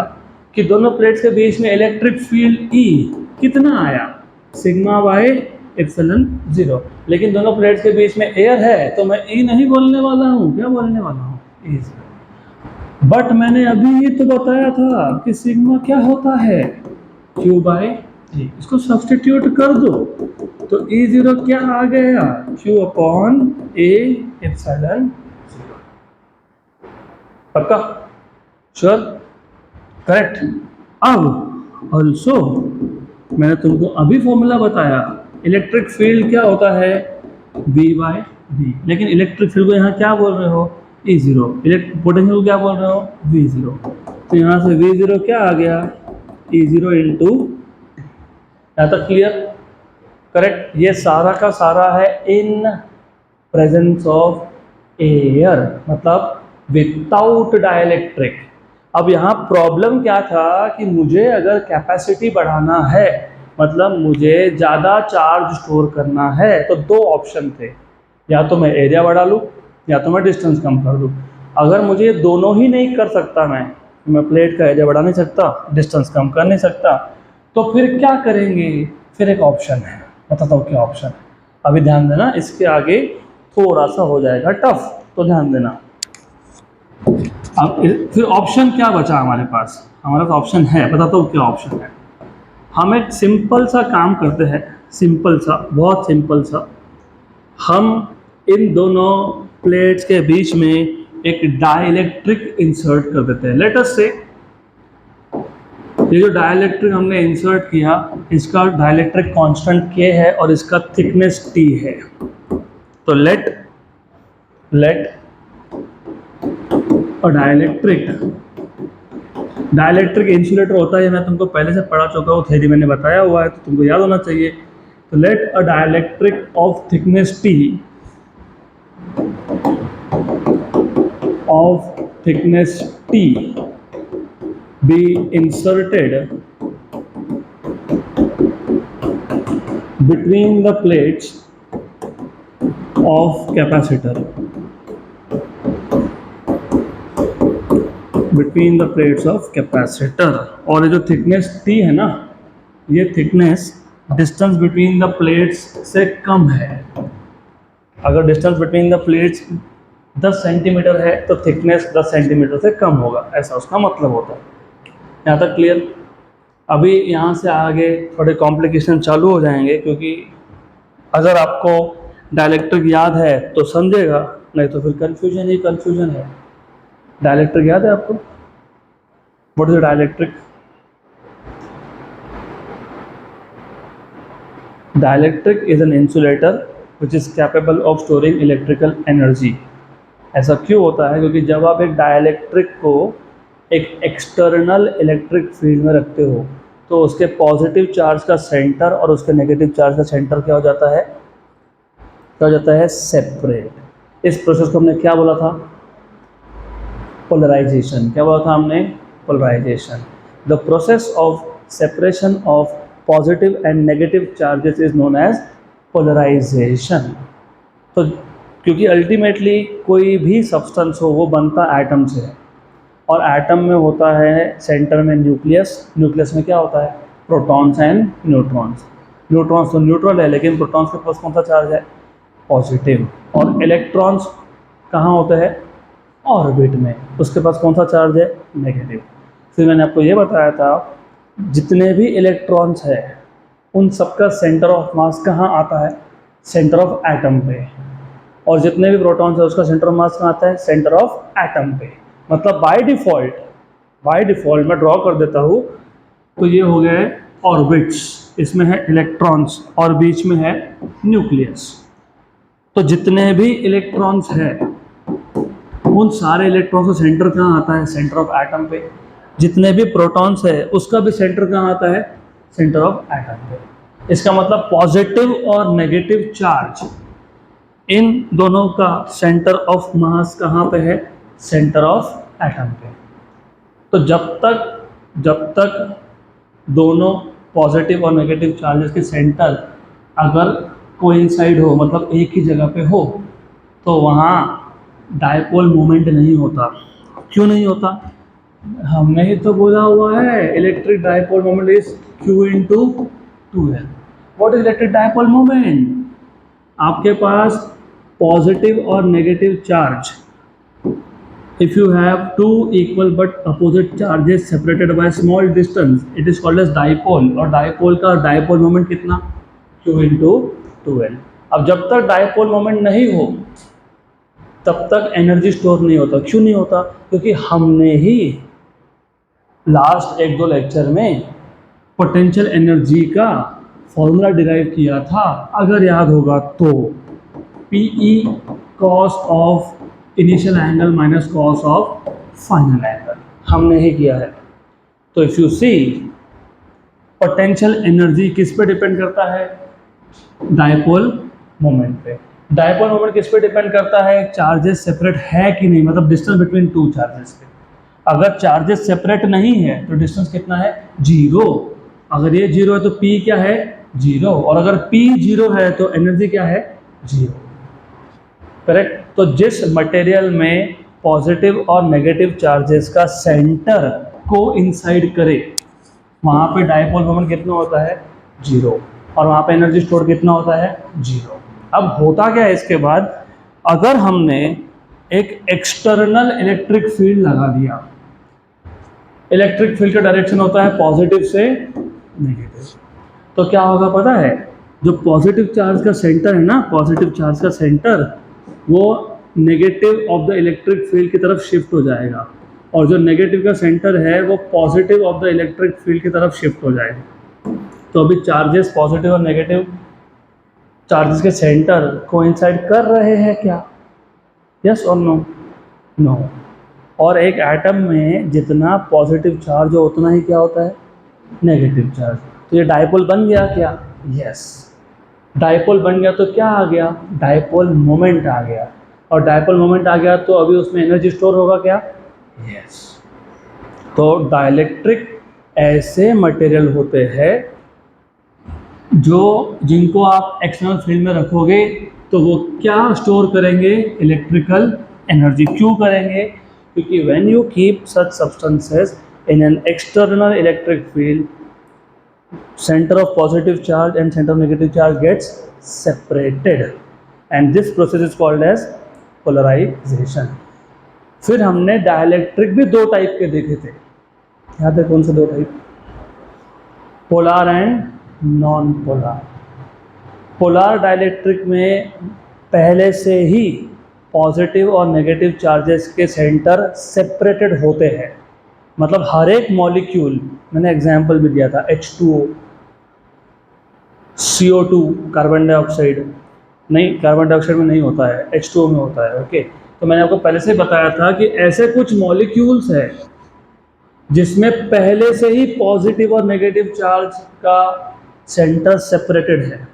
कि दोनों प्लेट्स के बीच में इलेक्ट्रिक फील्ड E कितना आया? Sigma by epsilon 0। लेकिन दोनों प्लेट्स के बीच में एयर है तो मैं E नहीं बोलने वाला हूँ, क्या बोलने वाला हूँ? E0। बट मैंने अभी ये तो बताया था कि सिग्मा क्या होता है? Q by E। इसको सब्सटीट्यूट कर दो तो E0 क्या आ गया? Q upon A epsilon 0। पक्का? श्योर? करेक्ट? अब ऑल्सो मैंने तुमको अभी फॉर्मूला बताया, इलेक्ट्रिक फील्ड क्या होता है? V by D. लेकिन इलेक्ट्रिक फील्ड को यहाँ क्या बोल रहे हो? E0। पोटेंशियल को क्या बोल रहे हो? V0। तो यहाँ से V0 क्या आ गया? E0 इंटू, यहाँ तक क्लियर? करेक्ट, ये सारा का सारा है इन प्रेजेंस ऑफ एयर, मतलब विदाउट डाइलेक्ट्रिक। अब यहाँ प्रॉब्लम क्या था कि मुझे अगर कैपेसिटी बढ़ाना है, मतलब मुझे ज़्यादा चार्ज स्टोर करना है, तो दो ऑप्शन थे, या तो मैं एरिया बढ़ा लूँ या तो मैं डिस्टेंस कम कर दूँ। अगर मुझे ये दोनों ही नहीं कर सकता, मैं प्लेट का एरिया बढ़ा नहीं सकता, डिस्टेंस कम कर नहीं सकता, तो फिर क्या करेंगे? फिर एक ऑप्शन है, बताता हूँ क्या ऑप्शन है। अभी ध्यान देना, इसके आगे थोड़ा सा हो जाएगा टफ, तो ध्यान देना। अब फिर ऑप्शन क्या बचा हमारे पास? हमारे पास ऑप्शन है, बताता हूँ क्या ऑप्शन है। हम एक सिंपल सा काम करते हैं, सिंपल सा, बहुत सिंपल सा। हम इन दोनों प्लेट्स के बीच में एक डाइलेक्ट्रिक इंसर्ट कर देते हैं। लेट अस से ये जो डाइलेक्ट्रिक हमने इंसर्ट किया, इसका डाइलेक्ट्रिक कांस्टेंट K है और इसका थिकनेस T है। तो लेट और डाइलेक्ट्रिक इंसुलेटर होता है, मैं तुमको पहले से पढ़ा चुका हूँ, थ्योरी मैंने बताया हुआ है, तो तुमको याद होना चाहिए। तो let a dielectric of thickness T be inserted between the plates of capacitor, between the plates of capacitor। और ये जो थिकनेस T है ना, ये thickness distance between the plates से कम है। अगर distance between the plates 10 centimetre है तो थिकनेस 10 सेंटीमीटर से कम होगा, ऐसा उसका मतलब होता है। यहाँ तक क्लियर? अभी यहाँ से आगे थोड़े कॉम्प्लिकेशन चालू हो जाएंगे, क्योंकि अगर आपको डाइलेक्ट्रिक याद है तो समझेगा, नहीं तो फिर कन्फ्यूजन ही कन्फ्यूजन है। डाइलेक्ट्रिक याद है आपको? What is the dielectric? Dielectric is an insulator which is capable of storing electrical energy. ऐसा क्यों होता है? क्योंकि जब आप एक डाइलेक्ट्रिक को एक एक्सटर्नल इलेक्ट्रिक फील्ड में रखते हो, तो उसके पॉजिटिव चार्ज का सेंटर और उसके नेगेटिव चार्ज का सेंटर क्या हो जाता है? सेपरेट। इस प्रोसेस को हमने क्या बोला था? पोलराइजेशन। क्या बोला था हमने? Polarisation. The process of separation of positive and negative charges is known as polarisation. तो क्योंकि अल्टीमेटली कोई भी सब्सटेंस हो वो बनता एटम से है, और एटम में होता है सेंटर में न्यूक्लियस। न्यूक्लियस में क्या होता है? Protons and neutrons. न्यूट्रॉन्स तो न्यूट्रल है, लेकिन प्रोटॉन्स के पास कौन सा चार्ज है? पॉजिटिव। और इलेक्ट्रॉन्स कहाँ होते हैं? ऑर्बिट में, उसके पास कौन सा चार्ज है? नेगेटिव। फिर मैंने आपको ये बताया था, जितने भी इलेक्ट्रॉन्स है उन सबका सेंटर ऑफ मास कहाँ आता है? सेंटर ऑफ एटम पे। और जितने भी प्रोटॉन्स है उसका सेंटर ऑफ मास कहाँ आता है? सेंटर ऑफ एटम पे। मतलब बाय डिफ़ॉल्ट मैं ड्रॉ कर देता हूँ, तो ये हो गए ऑर्बिट्स, इसमें है इलेक्ट्रॉन्स और बीच में है न्यूक्लियस। तो जितने भी इलेक्ट्रॉन्स हैं उन सारे इलेक्ट्रॉन्स का सेंटर कहाँ आता है? सेंटर ऑफ एटम पे। जितने भी प्रोटॉन्स है उसका भी सेंटर कहाँ आता है? सेंटर ऑफ एटम पे। इसका मतलब पॉजिटिव और नेगेटिव चार्ज, इन दोनों का सेंटर ऑफ मास कहाँ पे है? सेंटर ऑफ एटम पे। तो जब तक दोनों पॉजिटिव और नेगेटिव चार्जेस के सेंटर अगर कोइंसाइड हो, मतलब एक ही जगह पे हो, तो वहाँ डायपोल मोमेंट नहीं होता। क्यों नहीं होता? हमने ही तो बोला हुआ है, electric dipole moment is Q into 2L। What is electric dipole moment? आपके पास पॉजिटिव और negative charge, if you have two equal but opposite charges separated by a small distance, it is called as dipole। और dipole का dipole moment कितना? Q into 2L। अब जब तक dipole moment नहीं हो तब तक एनर्जी स्टोर नहीं होता। क्यों नहीं होता? क्योंकि हमने ही लास्ट 1-2 लेक्चर में पोटेंशियल एनर्जी का फॉर्मूला डिराइव किया था, अगर याद होगा तो। PE cos of initial angle minus cos of final angle हमने ही किया है। तो if you see, potential energy किस पे डिपेंड करता है? डायपोल मोमेंट पे। डायपोल मोमेंट किस पे डिपेंड करता है? चार्जेस सेपरेट है कि नहीं, मतलब डिस्टेंस बिटवीन टू चार्जेस पे। अगर चार्जेस सेपरेट नहीं है तो डिस्टेंस कितना है? 0। अगर ये 0 है तो P क्या है? 0। और अगर P 0 है तो एनर्जी क्या है? 0। करेक्ट। तो जिस मटेरियल में पॉजिटिव और नेगेटिव चार्जेस का सेंटर को इंसाइड करे वहाँ पे डायपोल मोमेंट कितना होता है? 0। और वहाँ पे एनर्जी स्टोर कितना होता है? 0। अब होता क्या है इसके बाद? अगर हमने एक एक्सटर्नल इलेक्ट्रिक फील्ड लगा दिया, इलेक्ट्रिक फील्ड का डायरेक्शन होता है पॉजिटिव से नेगेटिव, तो क्या होगा पता है? जो पॉजिटिव चार्ज का सेंटर है ना, पॉजिटिव चार्ज का सेंटर वो negative of the electric field की तरफ शिफ्ट हो जाएगा, और जो नेगेटिव का सेंटर है वो positive of the electric field की तरफ शिफ्ट हो जाएगा। तो अभी चार्जेस पॉजिटिव और नेगेटिव चार्जेस के सेंटर कोइंसाइड कर रहे हैं क्या? यस और नो? नो। और एक एटम में जितना पॉजिटिव चार्ज हो उतना ही क्या होता है? Negative charge. तो ये डायपोल बन गया क्या? यस। डायपोल बन गया तो क्या आ गया? डायपोल मोमेंट आ गया। और डायपोल मोमेंट आ गया तो अभी उसमें एनर्जी स्टोर होगा क्या? यस। तो डाइलेक्ट्रिक ऐसे मटेरियल होते हैं जिनको आप एक्सटर्नल फील्ड में रखोगे तो वो क्या स्टोर करेंगे? Electrical energy. क्यों करेंगे? क्योंकि when you keep such substances in an external electric field, center of positive charge and center of negative charge gets separated, and this process is called as polarization. फिर हमने dielectric भी दो type के देखे थे, याद है कौन से दो type? Polar and non polar. Polar dielectric में पहले से ही पॉजिटिव और नेगेटिव चार्जेस के सेंटर सेपरेटेड होते हैं, मतलब हर एक मॉलिक्यूल, मैंने एग्जाम्पल भी दिया था, H2O, CO2, कार्बन डाइऑक्साइड, नहीं कार्बन डाइऑक्साइड में नहीं होता है, H2O में होता है। ओके, तो मैंने आपको पहले से बताया था कि ऐसे कुछ मॉलिक्यूल्स हैं जिसमें पहले से ही पॉजिटिव और नेगेटिव चार्ज का सेंटर सेपरेटेड है।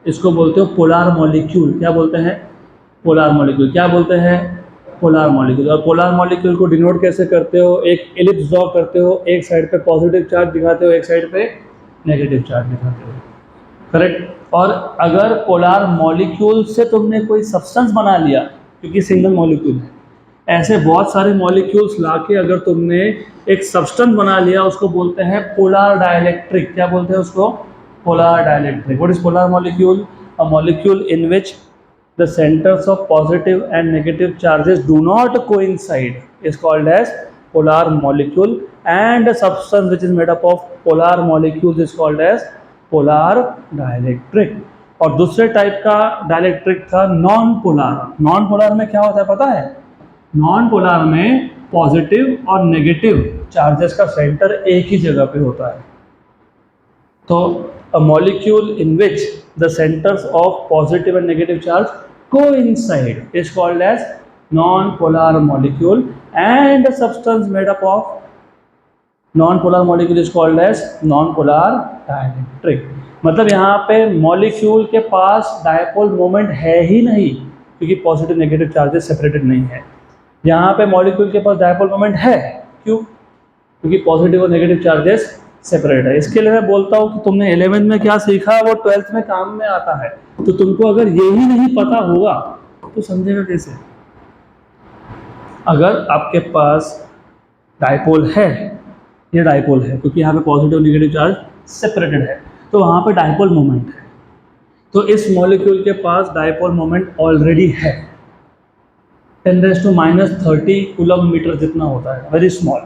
इसको बोलते हो पोलार मॉलिक्यूल। क्या बोलते हैं? Polar molecule. क्या बोलते हैं? Polar molecule. और पोलार मॉलिक्यूल को डिनोट कैसे करते हो? एक एलिप्स ड्रॉ करते हो, एक साइड पे पॉजिटिव चार्ज दिखाते हो, एक साइड पे नेगेटिव चार्ज दिखाते हो। करेक्ट। और अगर पोलार मॉलिक्यूल से तुमने कोई सब्सटेंस बना लिया, क्योंकि सिंगल मॉलिक्यूल है, ऐसे बहुत सारे मॉलिक्यूल्स लाके अगर तुमने एक सब्सटेंस बना लिया, उसको बोलते हैं पोलार डाइलेक्ट्रिक। क्या बोलते हैं उसको? Polar dielectric. What is polar molecule? A molecule in which the centers of positive and negative charges do not coincide is called as polar molecule, and a substance which is made up of polar molecules is called as polar dielectric. और दूसरे type का dielectric था non polar. Non polar में क्या होता है पता है? नॉन पोलार में पॉजिटिव और नेगेटिव चार्जेस का सेंटर एक ही जगह पे होता है। तो a molecule in which the centers of positive and negative charge coincide is called as non-polar molecule, and a substance made up of non-polar molecule is called as non-polar dielectric. मतलब यहाँ पे molecule के पास dipole moment है ही नहीं, क्योंकि positive negative charges separated नहीं है। यहाँ पे मॉलिक्यूल के पास डायपोल मोमेंट है, क्यों? क्योंकि पॉजिटिव और नेगेटिव चार्जेस सेपरेट है। इसके लिए मैं बोलता हूँ कि तुमने 11th में क्या सीखा वो 12th में काम में आता है। तो तुमको अगर यही नहीं पता होगा तो समझेगा कैसे? अगर आपके पास डायपोल है, ये डायपोल है क्योंकि यहाँ पे पॉजिटिव नेगेटिव चार्ज सेपरेटेड है, तो वहाँ पे डायपोल मोमेंट है। तो इस मॉलिक्यूल के पास डायपोल मोमेंट ऑलरेडी है, 10⁻³ कूलम मीटर जितना होता है, वेरी स्मॉल।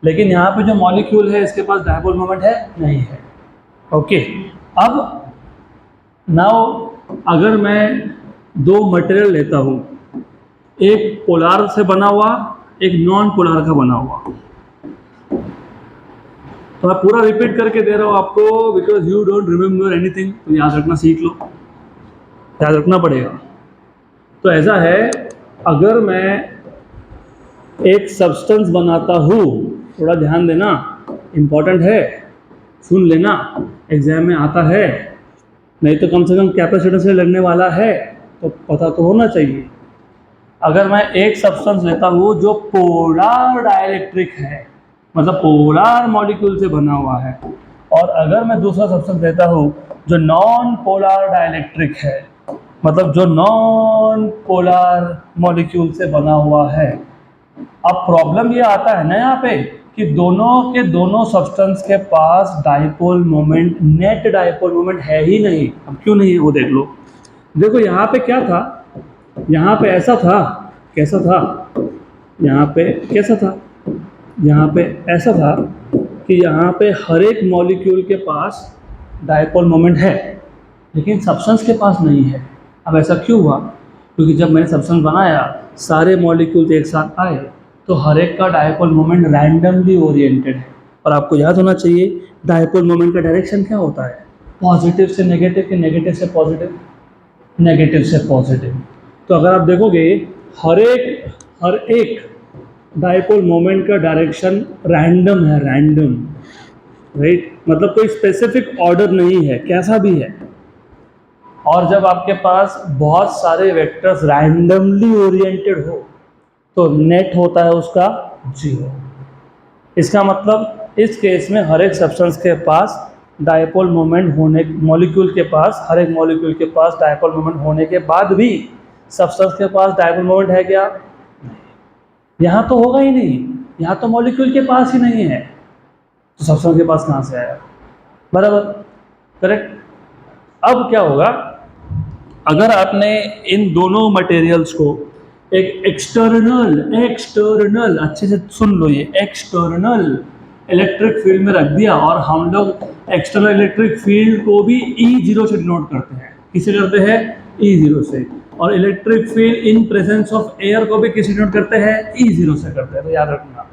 लेकिन यहाँ पे जो मॉलिक्यूल है इसके पास डायपोल मोमेंट है नहीं है। ओके, अब नाउ अगर मैं दो मटेरियल लेता हूँ, एक पोलार से बना हुआ, एक नॉन पोलार का बना हुआ, तो मैं पूरा रिपीट करके दे रहा हूँ आपको because you don't remember anything, तो याद रखना सीख लो, याद रखना पड़ेगा। तो ऐसा है, अगर मैं एक सब्सटेंस बनाता हूँ, थोड़ा ध्यान देना, इम्पॉर्टेंट है, सुन लेना, एग्जाम में आता है। नहीं तो कम से कम कैपेसिटर से लगने वाला है तो पता तो होना चाहिए। अगर मैं एक सब्सटेंस लेता हूँ जो पोलर डाइलेक्ट्रिक है, मतलब पोलर मॉलिक्यूल से बना हुआ है, और अगर मैं दूसरा सब्सटेंस लेता हूँ जो नॉन पोलर डाइलेक्ट्रिक है, मतलब जो नॉन पोलर मॉलिक्यूल से बना हुआ है, अब प्रॉब्लम ये आता है ना यहाँ पे कि दोनों के दोनों सब्सटेंस के पास dipole moment, net dipole moment है ही नहीं। अब क्यों नहीं है वो देख लो। देखो यहाँ पे क्या था, यहाँ पे ऐसा था, कैसा था, यहाँ पे कैसा था, यहाँ पे ऐसा था कि यहाँ पे हर एक मॉलिक्यूल के पास डाइपोल मोमेंट है, लेकिन सब्सटेंस के पास नहीं है। अब ऐसा क्यों हुआ? क्योंकि जब मैंने सब्सटेंस बनाया, सारे मॉलिक्यूल एक साथ आए, तो हर एक का डाइपोल मोमेंट रैंडमली ओरिएंटेड है। और आपको याद होना चाहिए डाइपोल मोमेंट का डायरेक्शन क्या होता है, पॉजिटिव से नेगेटिव कि नेगेटिव से पॉजिटिव, नेगेटिव से पॉजिटिव। तो अगर आप देखोगे हर एक डाइपोल मोमेंट का डायरेक्शन रैंडम है, रैंडम, राइट, मतलब कोई स्पेसिफिक ऑर्डर नहीं है, कैसा भी है। और जब आपके पास बहुत सारे वेक्टर्स रैंडमली ओरिएंटेड हो तो नेट होता है उसका 0। इसका मतलब इस केस में हर एक सब्सटेंस के पास डाइपोल मोमेंट होने, मॉलिक्यूल के पास, हर एक मॉलिक्यूल के पास डाइपोल मोमेंट होने के बाद भी सब्सटेंस के पास डाइपोल मोमेंट है क्या? यहाँ तो होगा ही नहीं, यहाँ तो मॉलिक्यूल के पास ही नहीं है, तो सब्सटेंस के पास कहाँ से आया? बराबर, करेक्ट। अब क्या होगा, अगर आपने इन दोनों मटेरियल्स को एक एक्सटर्नल अच्छे से सुन लो, ये एक्सटर्नल इलेक्ट्रिक फील्ड में रख दिया, और हम लोग एक्सटर्नल इलेक्ट्रिक फील्ड को भी E0 से डिनोट करते हैं। किसे करते हैं? E0 से। और electric field in presence of air को भी किसे डिनोट करते हैं? E0 से करते हैं। तो याद रखना,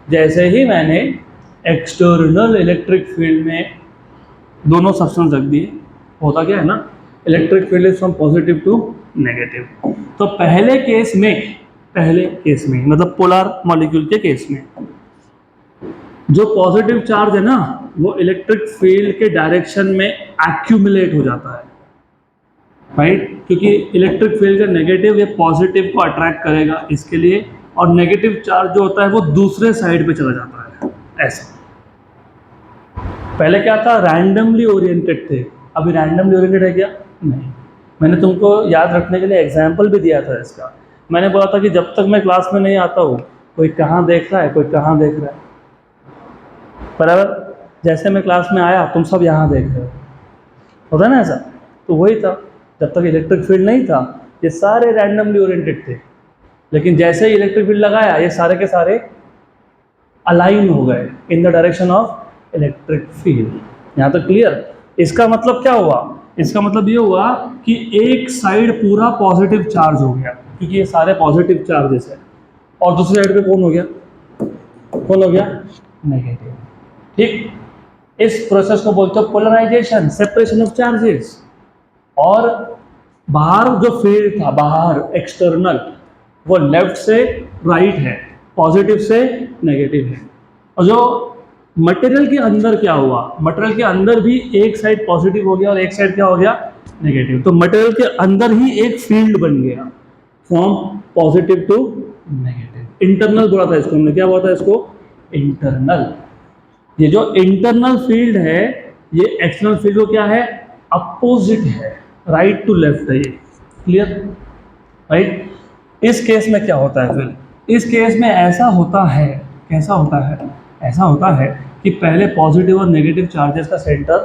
जैसे ही मैंने एक्सटर्नल इलेक्ट्रिक फील्ड में दोनों सब्सटेंस रख दिए, होता क्या है ना, electric field is from positive to negative. तो पहले केस में मतलब पोलर मॉलिक्यूल के केस में जो पॉजिटिव चार्ज है ना, वो इलेक्ट्रिक फील्ड के डायरेक्शन में एक्यूमुलेट हो जाता है, राइट, क्योंकि इलेक्ट्रिक फील्ड का नेगेटिव या पॉजिटिव को अट्रैक्ट करेगा इसके लिए, और नेगेटिव चार्ज जो होता है वो दूसरे साइड पे चला जाता है। ऐसा पहले क्या था, रैंडमली ओरिएंटेड थे, अभी रैंडमली ओरिएंटेड है क्या? नहीं। मैंने तुमको याद रखने के लिए एग्जाम्पल भी दिया था इसका। मैंने बोला था कि जब तक मैं क्लास में नहीं आता हूँ, कोई कहाँ देख रहा है, कोई कहाँ देख रहा है, बराबर। जैसे मैं क्लास में आया, तुम सब यहाँ देख रहे हो, होता है ना ऐसा? तो वही था, जब तक इलेक्ट्रिक फील्ड नहीं था ये सारे रैंडमली ओरिएंटेड थे, लेकिन जैसे ही इलेक्ट्रिक फील्ड लगाया ये सारे के सारे अलाइन हो गए in the direction of electric field. यहाँ तक क्लियर? इसका मतलब क्या हुआ? इसका मतलब ये हुआ कि एक साइड पूरा पॉजिटिव चार्ज हो गया, क्योंकि ये सारे पॉजिटिव चार्जेस है, और दूसरी साइड पे कौन हो गया? कौन हो गया? नेगेटिव। ठीक, इस प्रोसेस को बोलते हो पोलराइजेशन, सेपरेशन ऑफ चार्जेस। और बाहर जो फील्ड था, बाहर एक्सटर्नल, वो लेफ्ट से राइट है, पॉजिटिव से नेगेटिव है। और जो मटेरियल के अंदर क्या हुआ, मटेरियल के अंदर भी एक साइड पॉजिटिव हो गया और एक साइड क्या हो गया? नेगेटिव। तो मटेरियल के अंदर ही एक फील्ड बन गया from positive to negative. Internal बोला था इसको हमने, क्या बोला था इसको? इंटरनल। ये जो इंटरनल फील्ड है ये एक्सटर्नल फील्ड को क्या है? अपोजिट है, राइट टू लेफ्ट है ये। क्लियर? राइट। इस केस में क्या होता है फिर? इस केस में ऐसा होता है, कैसा होता है? ऐसा होता है कि पहले पॉजिटिव और नेगेटिव चार्जेस का सेंटर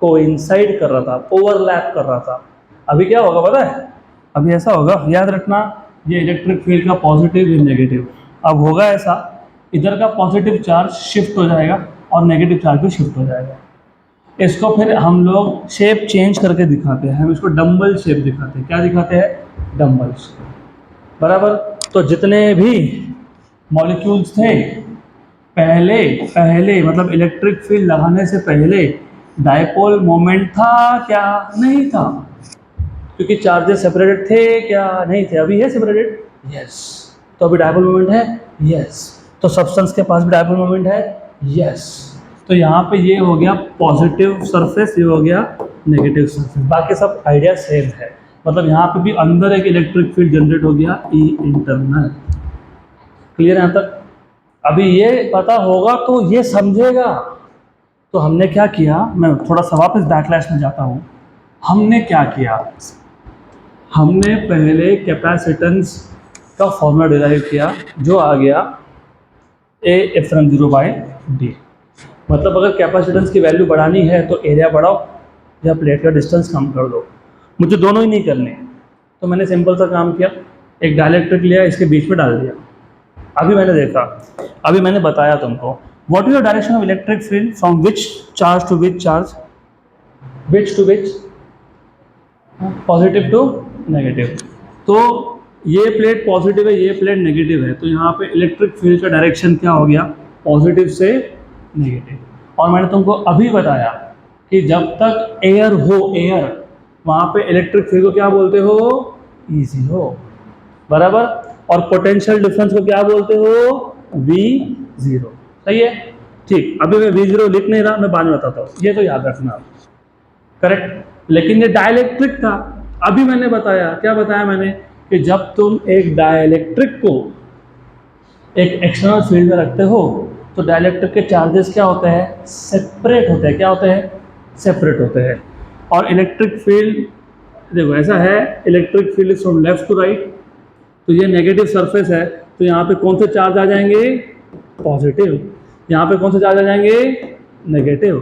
कोइंसाइड कर रहा था, ओवरलैप कर रहा था। अभी क्या होगा पता है? अभी ऐसा होगा, याद रखना, ये इलेक्ट्रिक फील्ड का पॉजिटिव या नेगेटिव। अब होगा ऐसा, इधर का पॉजिटिव चार्ज शिफ्ट हो जाएगा और नेगेटिव चार्ज भी शिफ्ट हो जाएगा। इसको फिर हम लोग शेप चेंज करके दिखाते हैं, हम इसको डम्बल शेप दिखाते हैं। क्या दिखाते हैं? डम्बल शेप, बराबर। तो जितने भी मॉलिक्यूल्स थे पहले मतलब इलेक्ट्रिक फील्ड लगाने से पहले डाइपोल मोमेंट था क्या? नहीं था, क्योंकि चार्जेस सेपरेटेड थे क्या? नहीं थे। अभी है सेपरेटेड? यस। तो अभी डाइपोल मोमेंट है? यस। तो सब्सटेंस के पास भी डाइपोल मोमेंट है? यस। तो यहाँ पे ये हो गया पॉजिटिव सरफेस, ये हो गया नेगेटिव सरफेस, बाकी सब आइडिया सेम है। मतलब यहाँ पे भी अंदर एक इलेक्ट्रिक फील्ड जनरेट हो गया ई इंटरनल। क्लियर यहाँ तक? अभी ये पता होगा तो ये समझेगा। तो हमने क्या किया, मैं थोड़ा सा वापस बैकलैश में जाता हूँ। हमने क्या किया, हमने पहले कैपेसिटेंस का फॉर्मूला डिराइव किया जो आ गया ए एप्सिलॉन 0 बाय डी। मतलब अगर कैपेसिटेंस की वैल्यू बढ़ानी है तो एरिया बढ़ाओ या प्लेट का डिस्टेंस कम कर दो। मुझे दोनों ही नहीं करने, तो मैंने सिंपल सा काम किया, एक डाइलेक्ट्रिक लिया, इसके बीच में डाल दिया। अभी मैंने देखा, अभी मैंने बताया तुमको what is the direction of electric field from which charge to which charge, which to which, positive to negative. तो ये प्लेट पॉजिटिव है, ये प्लेट नेगेटिव है, तो यहाँ पे इलेक्ट्रिक फील्ड का डायरेक्शन क्या हो गया, पॉजिटिव से नेगेटिव। और मैंने तुमको अभी बताया कि जब तक एयर हो, एयर, वहाँ पे इलेक्ट्रिक फील्ड को क्या बोलते हो, E0, बराबर। और पोटेंशियल डिफरेंस को क्या बोलते हो, V0। सही है, ठीक। अभी मैं V0 लिख नहीं रहा, मैं बाद में बताता हूँ, ये तो याद रखना, करेक्ट। लेकिन ये डाइलेक्ट्रिक था। अभी मैंने बताया, क्या बताया मैंने, कि जब तुम एक डाइलेक्ट्रिक को एक एक्सटर्नल फील्ड में रखते हो तो डाइलेक्ट्रिक के चार्जेस क्या होते हैं, सेपरेट होते हैं। क्या होते हैं, सेपरेट होते हैं। और इलेक्ट्रिक फील्ड देखो ऐसा है, electric field is from left to right, तो ये नेगेटिव सरफेस है, तो यहाँ पे कौन से चार्ज आ जाएंगे, पॉजिटिव। यहाँ पे कौन से चार्ज आ जाएंगे, नेगेटिव,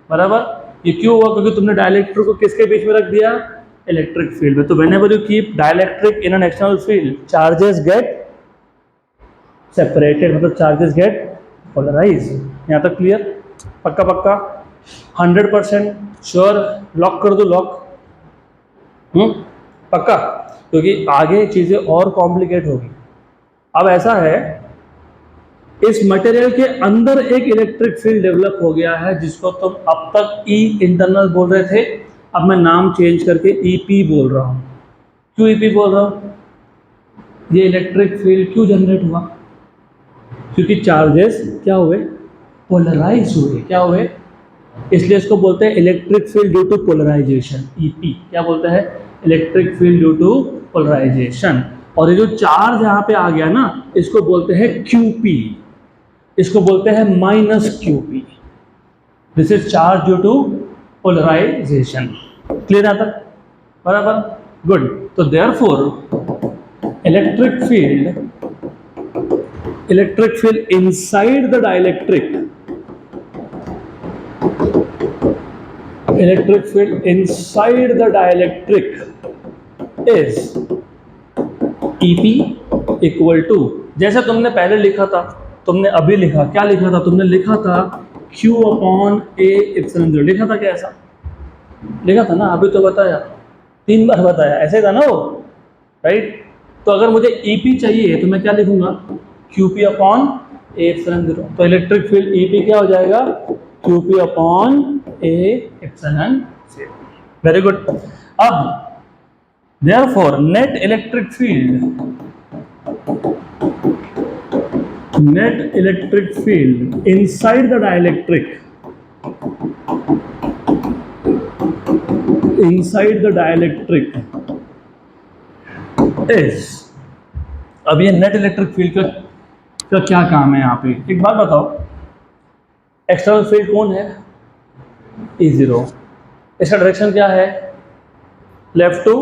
बराबर। ये क्यों हुआ, क्योंकि तुमने डाइलेक्ट्रिक को किसके बीच में रख दिया, इलेक्ट्रिक फील्ड में। तो whenever you keep dielectric in an external field, charges get separated, मतलब चार्जेस गेट पोलराइज। यहाँ तक क्लियर, पक्का पक्का, 100% श्योर, लॉक कर दो, लॉक, पक्का, क्योंकि आगे चीज़ें और कॉम्प्लिकेट होगी। अब ऐसा है, इस मटेरियल के अंदर एक इलेक्ट्रिक फील्ड डेवलप हो गया है जिसको तुम अब तक ई इंटरनल बोल रहे थे, अब मैं नाम चेंज करके ईपी बोल रहा हूँ। क्यों ईपी बोल रहा हूँ, ये इलेक्ट्रिक फील्ड क्यों जनरेट हुआ, क्योंकि चार्जेस क्या हुए, पोलराइज हुए। क्या हुए, इसलिए इसको बोलते हैं electric field due to polarisation, EP. क्या बोलते हैं, electric field due to polarisation. और ये जो चार्ज यहाँ पे आ गया ना, इसको बोलते हैं क्यूपी, इसको बोलते हैं minus QP. This is charge due to polarisation. Clear आता, बराबर, गुड। तो therefore electric field inside the dielectric, electric field inside the dielectric is EP equal to, जैसे तुमने पहले लिखा था, तुमने अभी लिखा, क्या लिखा था, तुमने लिखा था Q अपॉन A एप्सिलॉन 0, लिखा था क्या, ऐसा लिखा था ना, अभी तो बताया, 3 बार बताया, ऐसे था ना वो, राइट। तो अगर मुझे EP चाहिए तो मैं क्या लिखूंगा, QP अपॉन A एप्सिलॉन 0। तो इलेक्ट्रिक फील्ड EP क्या हो जाएगा, QP upon A epsilon 0। Very good. अब therefore net electric field inside the dielectric is, अब ये नेट इलेक्ट्रिक फील्ड का क्या काम है यहाँ पे, एक बात बताओ, एक्सटर्नल फील्ड कौन है, E0, इसका डायरेक्शन क्या है, लेफ्ट टू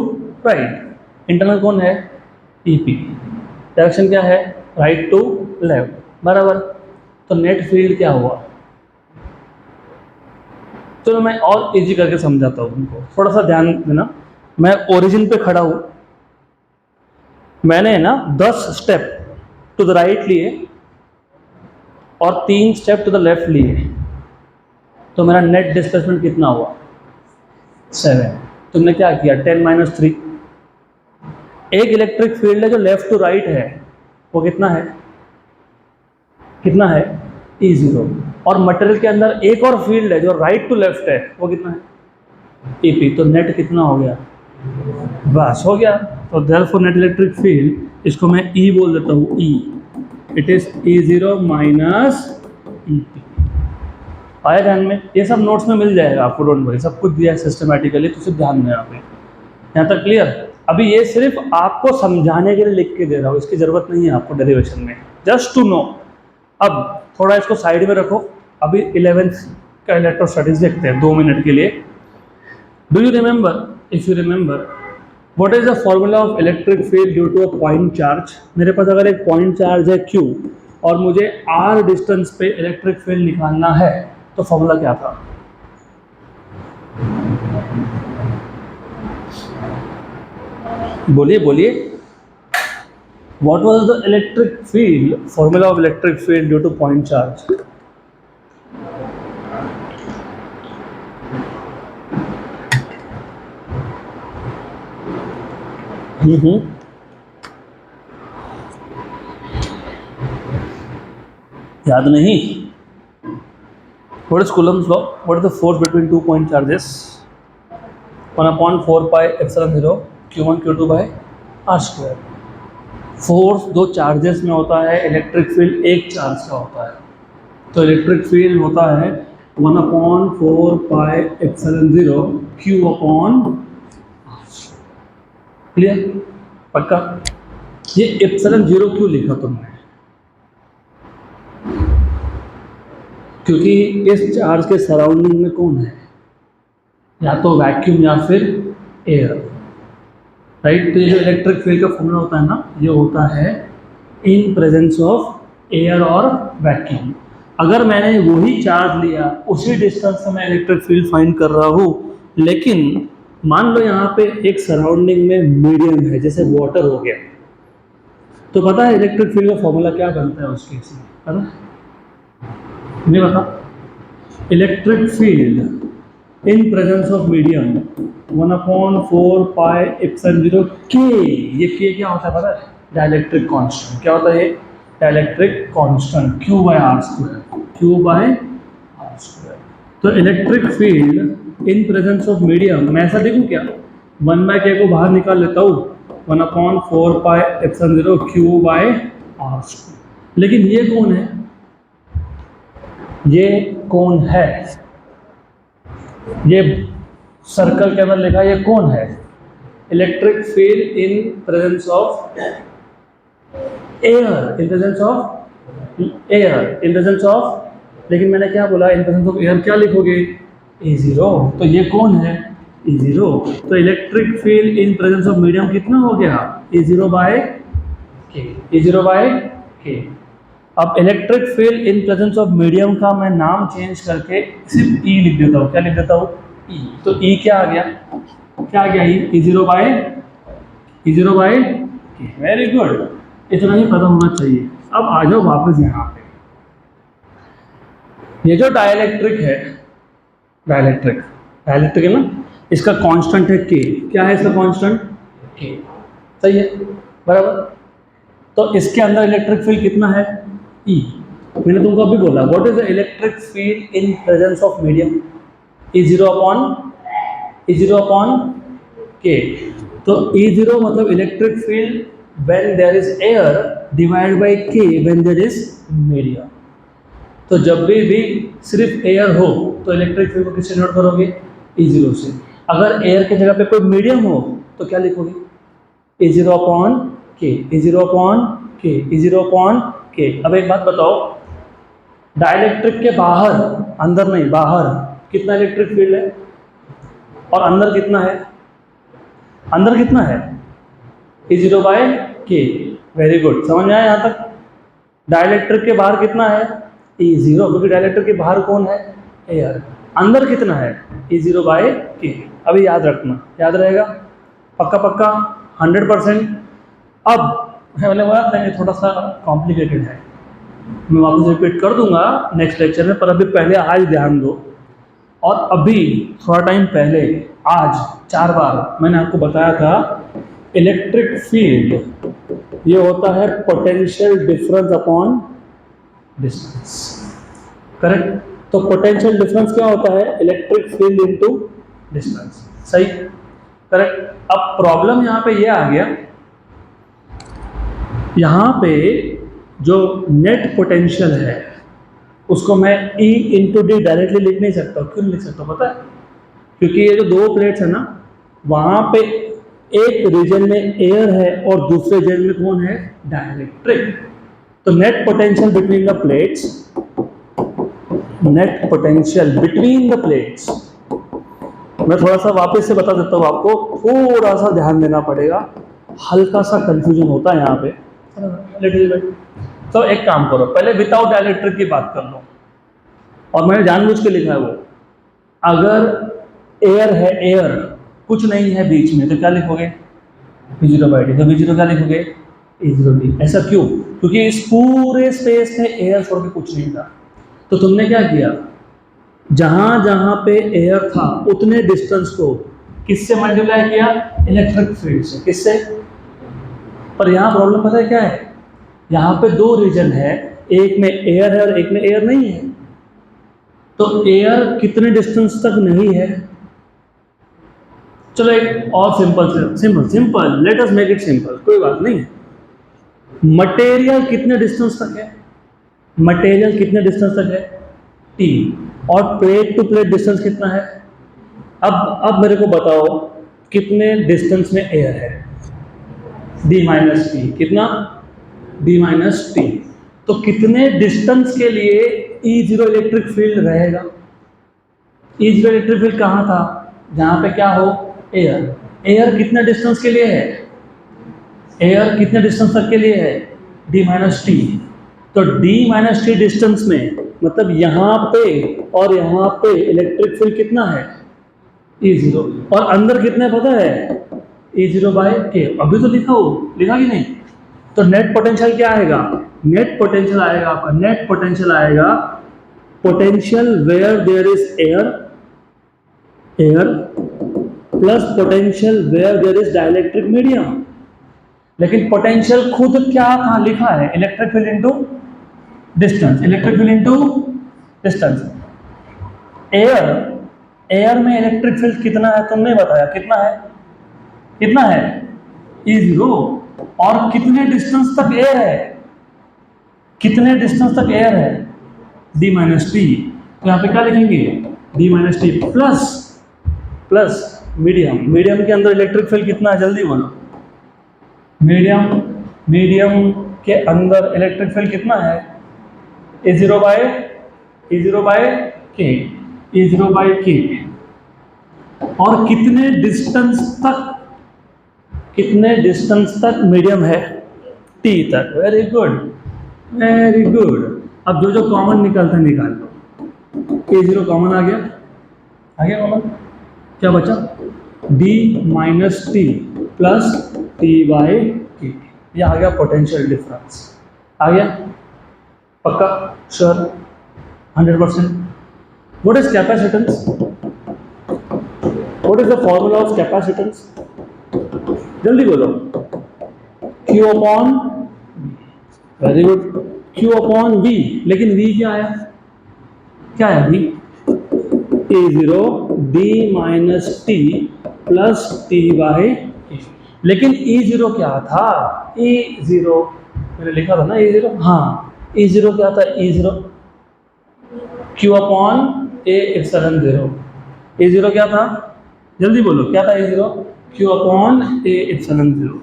राइट। इंटरनल कौन है, EP, डायरेक्शन क्या है, राइट टू लेफ्ट, बराबर। तो नेट फील्ड क्या हुआ, चलो मैं और इजी करके समझाता हूँ तुमको, थोड़ा सा ध्यान देना। मैं ओरिजिन पे खड़ा हूँ, मैंने ना 10 स्टेप टू द राइट लिए और 3 स्टेप टू द लेफ्ट लिए, तो मेरा नेट डिस्प्लेसमेंट कितना हुआ, 7। तुमने क्या किया, 10 - 3। एक इलेक्ट्रिक फील्ड है जो लेफ्ट टू राइट है, वो कितना है, कितना है, E0। और मटेरियल के अंदर एक और फील्ड है जो राइट टू लेफ्ट है, वो कितना है, EP। तो नेट कितना हो गया, बस हो गया। तो देयरफॉर नेट इलेक्ट्रिक फील्ड, इसको मैं E बोल देता हूँ, E, it is E0 minus EP। आया ध्यान में? ये सब नोट्स में मिल जाएगा आपको, डोंट वरी, सब कुछ दिया है सिस्टमेटिकली, तो सिर्फ ध्यान दें यहाँ पे। यहाँ तक क्लियर? अभी ये सिर्फ आपको समझाने के लिए लिख के दे रहा हूँ, इसकी ज़रूरत नहीं है आपको डेरिवेशन में, जस्ट टू नो। अब थोड़ा इसको साइड में रखो, अभी 11th का इलेक्ट्रोस्टैटिक्स देखते हैं 2 मिनट के लिए। Do you remember, if you remember, what is the formula of electric field due to a point charge? मेरे पास अगर एक पॉइंट चार्ज है Q और मुझे R डिस्टेंस पे इलेक्ट्रिक फील्ड निकालना है, तो फॉर्मूला क्या था? बोलिए बोलिए, what was the electric field, formula of electric field due two point charge? याद नहीं? What is Coulomb's law? What is the force between 2 point charges? 1/4 pi epsilon 0 Q1 Q2 by R square. Force दो charges में होता है, electric field एक charge का होता है, तो इलेक्ट्रिक फील्ड होता है 1/4 pi epsilon 0 Q upon R. Clear? पक्का? ये एप्सिलॉन 0 क्यों लिखा तुमने? क्योंकि इस चार्ज के सराउंडिंग में कौन है? या तो वैक्यूम या फिर एयर, राइट? तो ये जो इलेक्ट्रिक फील्ड का फॉर्मूला होता है ना, ये होता है इन प्रेजेंस ऑफ एयर और वैक्यूम। अगर मैंने वही चार्ज लिया, उसी डिस्टेंस से मैं इलेक्ट्रिक फील्ड फाइंड कर रहा हूँ, लेकिन मान लो यहाँ पे एक सराउंडिंग में मीडियम है, जैसे वाटर हो गया, तो पता है इलेक्ट्रिक फील्ड का फॉर्मूला क्या बनता है उस केस में? है ना? नहीं पता? Electric field in presence of medium 1/4 pi epsilon 0 के, ये के क्या होता है पता है? Dielectric constant. क्या होता है ये? Dielectric constant Q by R square, Q by R square। तो electric field in presence of medium, मैं ऐसा देखूं क्या, 1/k को बाहर निकाल लेता हूँ, 1/4 pi epsilon 0 Q by R square। लेकिन ये कौन है? ये कौन है? ये सर्कल के अंदर लिखा है, ये कौन है? Electric field in presence of air, in presence of air, in presence of, लेकिन मैंने क्या बोला? इन प्रेजेंस ऑफ एयर क्या लिखोगे? E0। तो ये कौन है? E0। तो electric field in presence of medium कितना हो गया? E0 by K, E0 by K। अब electric field in presence of medium का मैं नाम चेंज करके सिर्फ E लिख देता हूँ। क्या लिख देता हूँ? E। तो E क्या आ गया? क्या आ गया? E0 by K। Very good, इतना ही पता होना चाहिए। अब आ जाओ वापस यहाँ पे। ये जो डाइलेक्ट्रिक है, डाइलेक्ट्रिक है ना, इसका कांस्टेंट है K। क्या है इसका कांस्टेंट? K। सही है, बराबर। तो इसके अंदर इलेक्ट्रिक फील्ड कितना है? E। मैंने तुमको अभी बोला, what is the electric field in presence of medium? E0 upon K। तो E0 मतलब electric field when there is air divide by K when there is medium. तो जब भी सिर्फ एयर हो तो इलेक्ट्रिक फील्ड को किससे नोट करोगे? E0 से। अगर एयर की जगह पे कोई मीडियम हो तो क्या लिखोगे? E0 upon K, E0 upon K, E0 upon K। अब एक बात बताओ, डाइलेक्ट्रिक के बाहर, अंदर नहीं बाहर, कितना इलेक्ट्रिक फील्ड है? और अंदर कितना है? अंदर कितना है? E0 by K। Very good, समझ में आया यहाँ तक? डाइलेक्ट्रिक के बाहर कितना है? E0, क्योंकि डाइलेक्ट्रिक के बाहर कौन है? एयर। अंदर कितना है? E0 by K। अभी याद रखना, याद रहेगा? पक्का पक्का 100%। अब मैंने बोला था ये थोड़ा सा कॉम्प्लिकेटेड है, मैं वापस रिपीट कर दूंगा नेक्स्ट लेक्चर में, पर अभी पहले आज ध्यान दो। और अभी थोड़ा टाइम पहले, आज 4 बार मैंने आपको बताया था इलेक्ट्रिक फील्ड ये होता है potential difference upon distance, correct? तो पोटेंशियल डिफरेंस क्या होता है? इलेक्ट्रिक फील्ड इनटू डिस्टेंस, सही, करेक्ट। अब प्रॉब्लम यहाँ पे ये आ गया, यहाँ पे जो नेट पोटेंशियल है उसको मैं E इंटू डी डायरेक्टली लिख नहीं सकता। क्यों नहीं लिख सकता पता है? क्योंकि ये जो दो प्लेट्स है ना, वहाँ पे एक रीजन में एयर है और दूसरे रीजन में कौन है? डाइलेक्ट्रिक। तो net potential between the plates, net potential between the plates, मैं थोड़ा सा वापस से बता देता हूँ आपको, थोड़ा सा ध्यान देना पड़ेगा, हल्का सा कंफ्यूजन होता है यहाँ पे। तो एक काम करो, पहले विदाउट डाइलेक्ट्रिक की बात कर लो, और मैंने जानबूझ के लिखा है वो, अगर एयर है, एयर कुछ नहीं है बीच में, तो क्या लिखोगे? V0/d। तो V0 क्या लिखोगे? E0d। ऐसा क्यों? क्योंकि इस पूरे स्पेस में एयर छोड़ के कुछ नहीं था। तो तुमने क्या किया, जहां जहां पे एयर था उतने डिस्टेंस को किससे मल्टीप्लाई किया? इलेक्ट्रिक फील्ड से। किससे? पर यहाँ प्रॉब्लम पता है क्या है? यहाँ पे दो रीजन है, एक में एयर है और एक में एयर नहीं है। तो एयर कितने डिस्टेंस तक नहीं है? चलो एक और simple let us make it simple, कोई बात नहीं है। मटेरियल कितने डिस्टेंस तक है? मटेरियल कितने डिस्टेंस तक है? T। और प्लेट टू प्लेट डिस्टेंस कितना है? अब मेरे को बताओ कितने डिस्टेंस में एयर है? D-T। कितना? D-T। तो कितने डिस्टेंस के लिए E0 इलेक्ट्रिक फील्ड रहेगा? E0 इलेक्ट्रिक फील्ड कहाँ था? जहाँ पे क्या हो? एयर। एयर कितने डिस्टेंस के लिए है? एयर कितने डिस्टेंस तक के लिए है? D-T। तो D-T डिस्टेंस में, मतलब यहाँ पे और यहाँ पे इलेक्ट्रिक फील्ड कितना है? E0। और अंदर कितने पता है? E0/k। अभी तो लिखा कि नहीं? तो नेट पोटेंशियल क्या आएगा? नेट पोटेंशियल आएगा आपका, नेट पोटेंशियल आएगा potential where there is air, air plus potential where there is dielectric medium. लेकिन पोटेंशियल खुद क्या था लिखा है? Electric field into distance, electric field into distance. Air में इलेक्ट्रिक फील्ड कितना है तुमने बताया? कितना है? कितना है? E0। और कितने डिस्टेंस तक एयर है? कितने डिस्टेंस तक एयर है? D-T। तो यहाँ पे क्या लिखेंगे? D-T प्लस मीडियम के अंदर इलेक्ट्रिक फील्ड कितना है? जल्दी बोलो। मीडियम के अंदर इलेक्ट्रिक फील्ड कितना है? E0/k। और कितने डिस्टेंस तक मीडियम है? T तक। Very good. अब जो कॉमन निकलता है निकाल लो। E0 कॉमन आ गया कॉमन, क्या बचा? D-T plus T/k। ये आ गया पोटेंशियल डिफरेंस। आ गया? पक्का? Sure? 100%? What is capacitance? What is the formula of capacitance? जल्दी बोलो। Q/, very good, Q/V। लेकिन V क्या आया? V? E0 D-T plus T/k। लेकिन E0 क्या था? E0 मैंने लिखा था ना, E0। हाँ, E0 क्या था? E0 Q/A/0। E0 क्या था? जल्दी बोलो, क्या था E0? Q/A/0।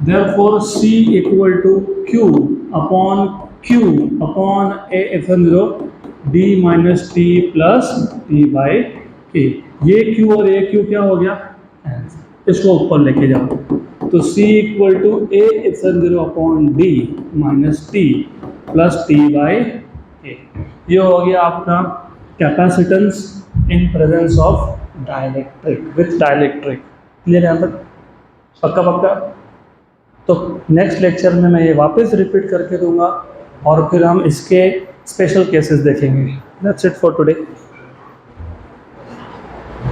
Therefore C equal to Q/A/0 D-T plus T/k। ये Q और ये Q क्या हो गया? इसको ऊपर लेके जाओ। तो C equal to A/0 D-T plus T/k। ये हो गया आपका capacitance in presence of dielectric, with dielectric. Clear है यहाँ तक? पक्का? तो नेक्स्ट लेक्चर में मैं ये वापस रिपीट करके दूंगा और फिर हम इसके स्पेशल केसेस देखेंगे। That's it for today.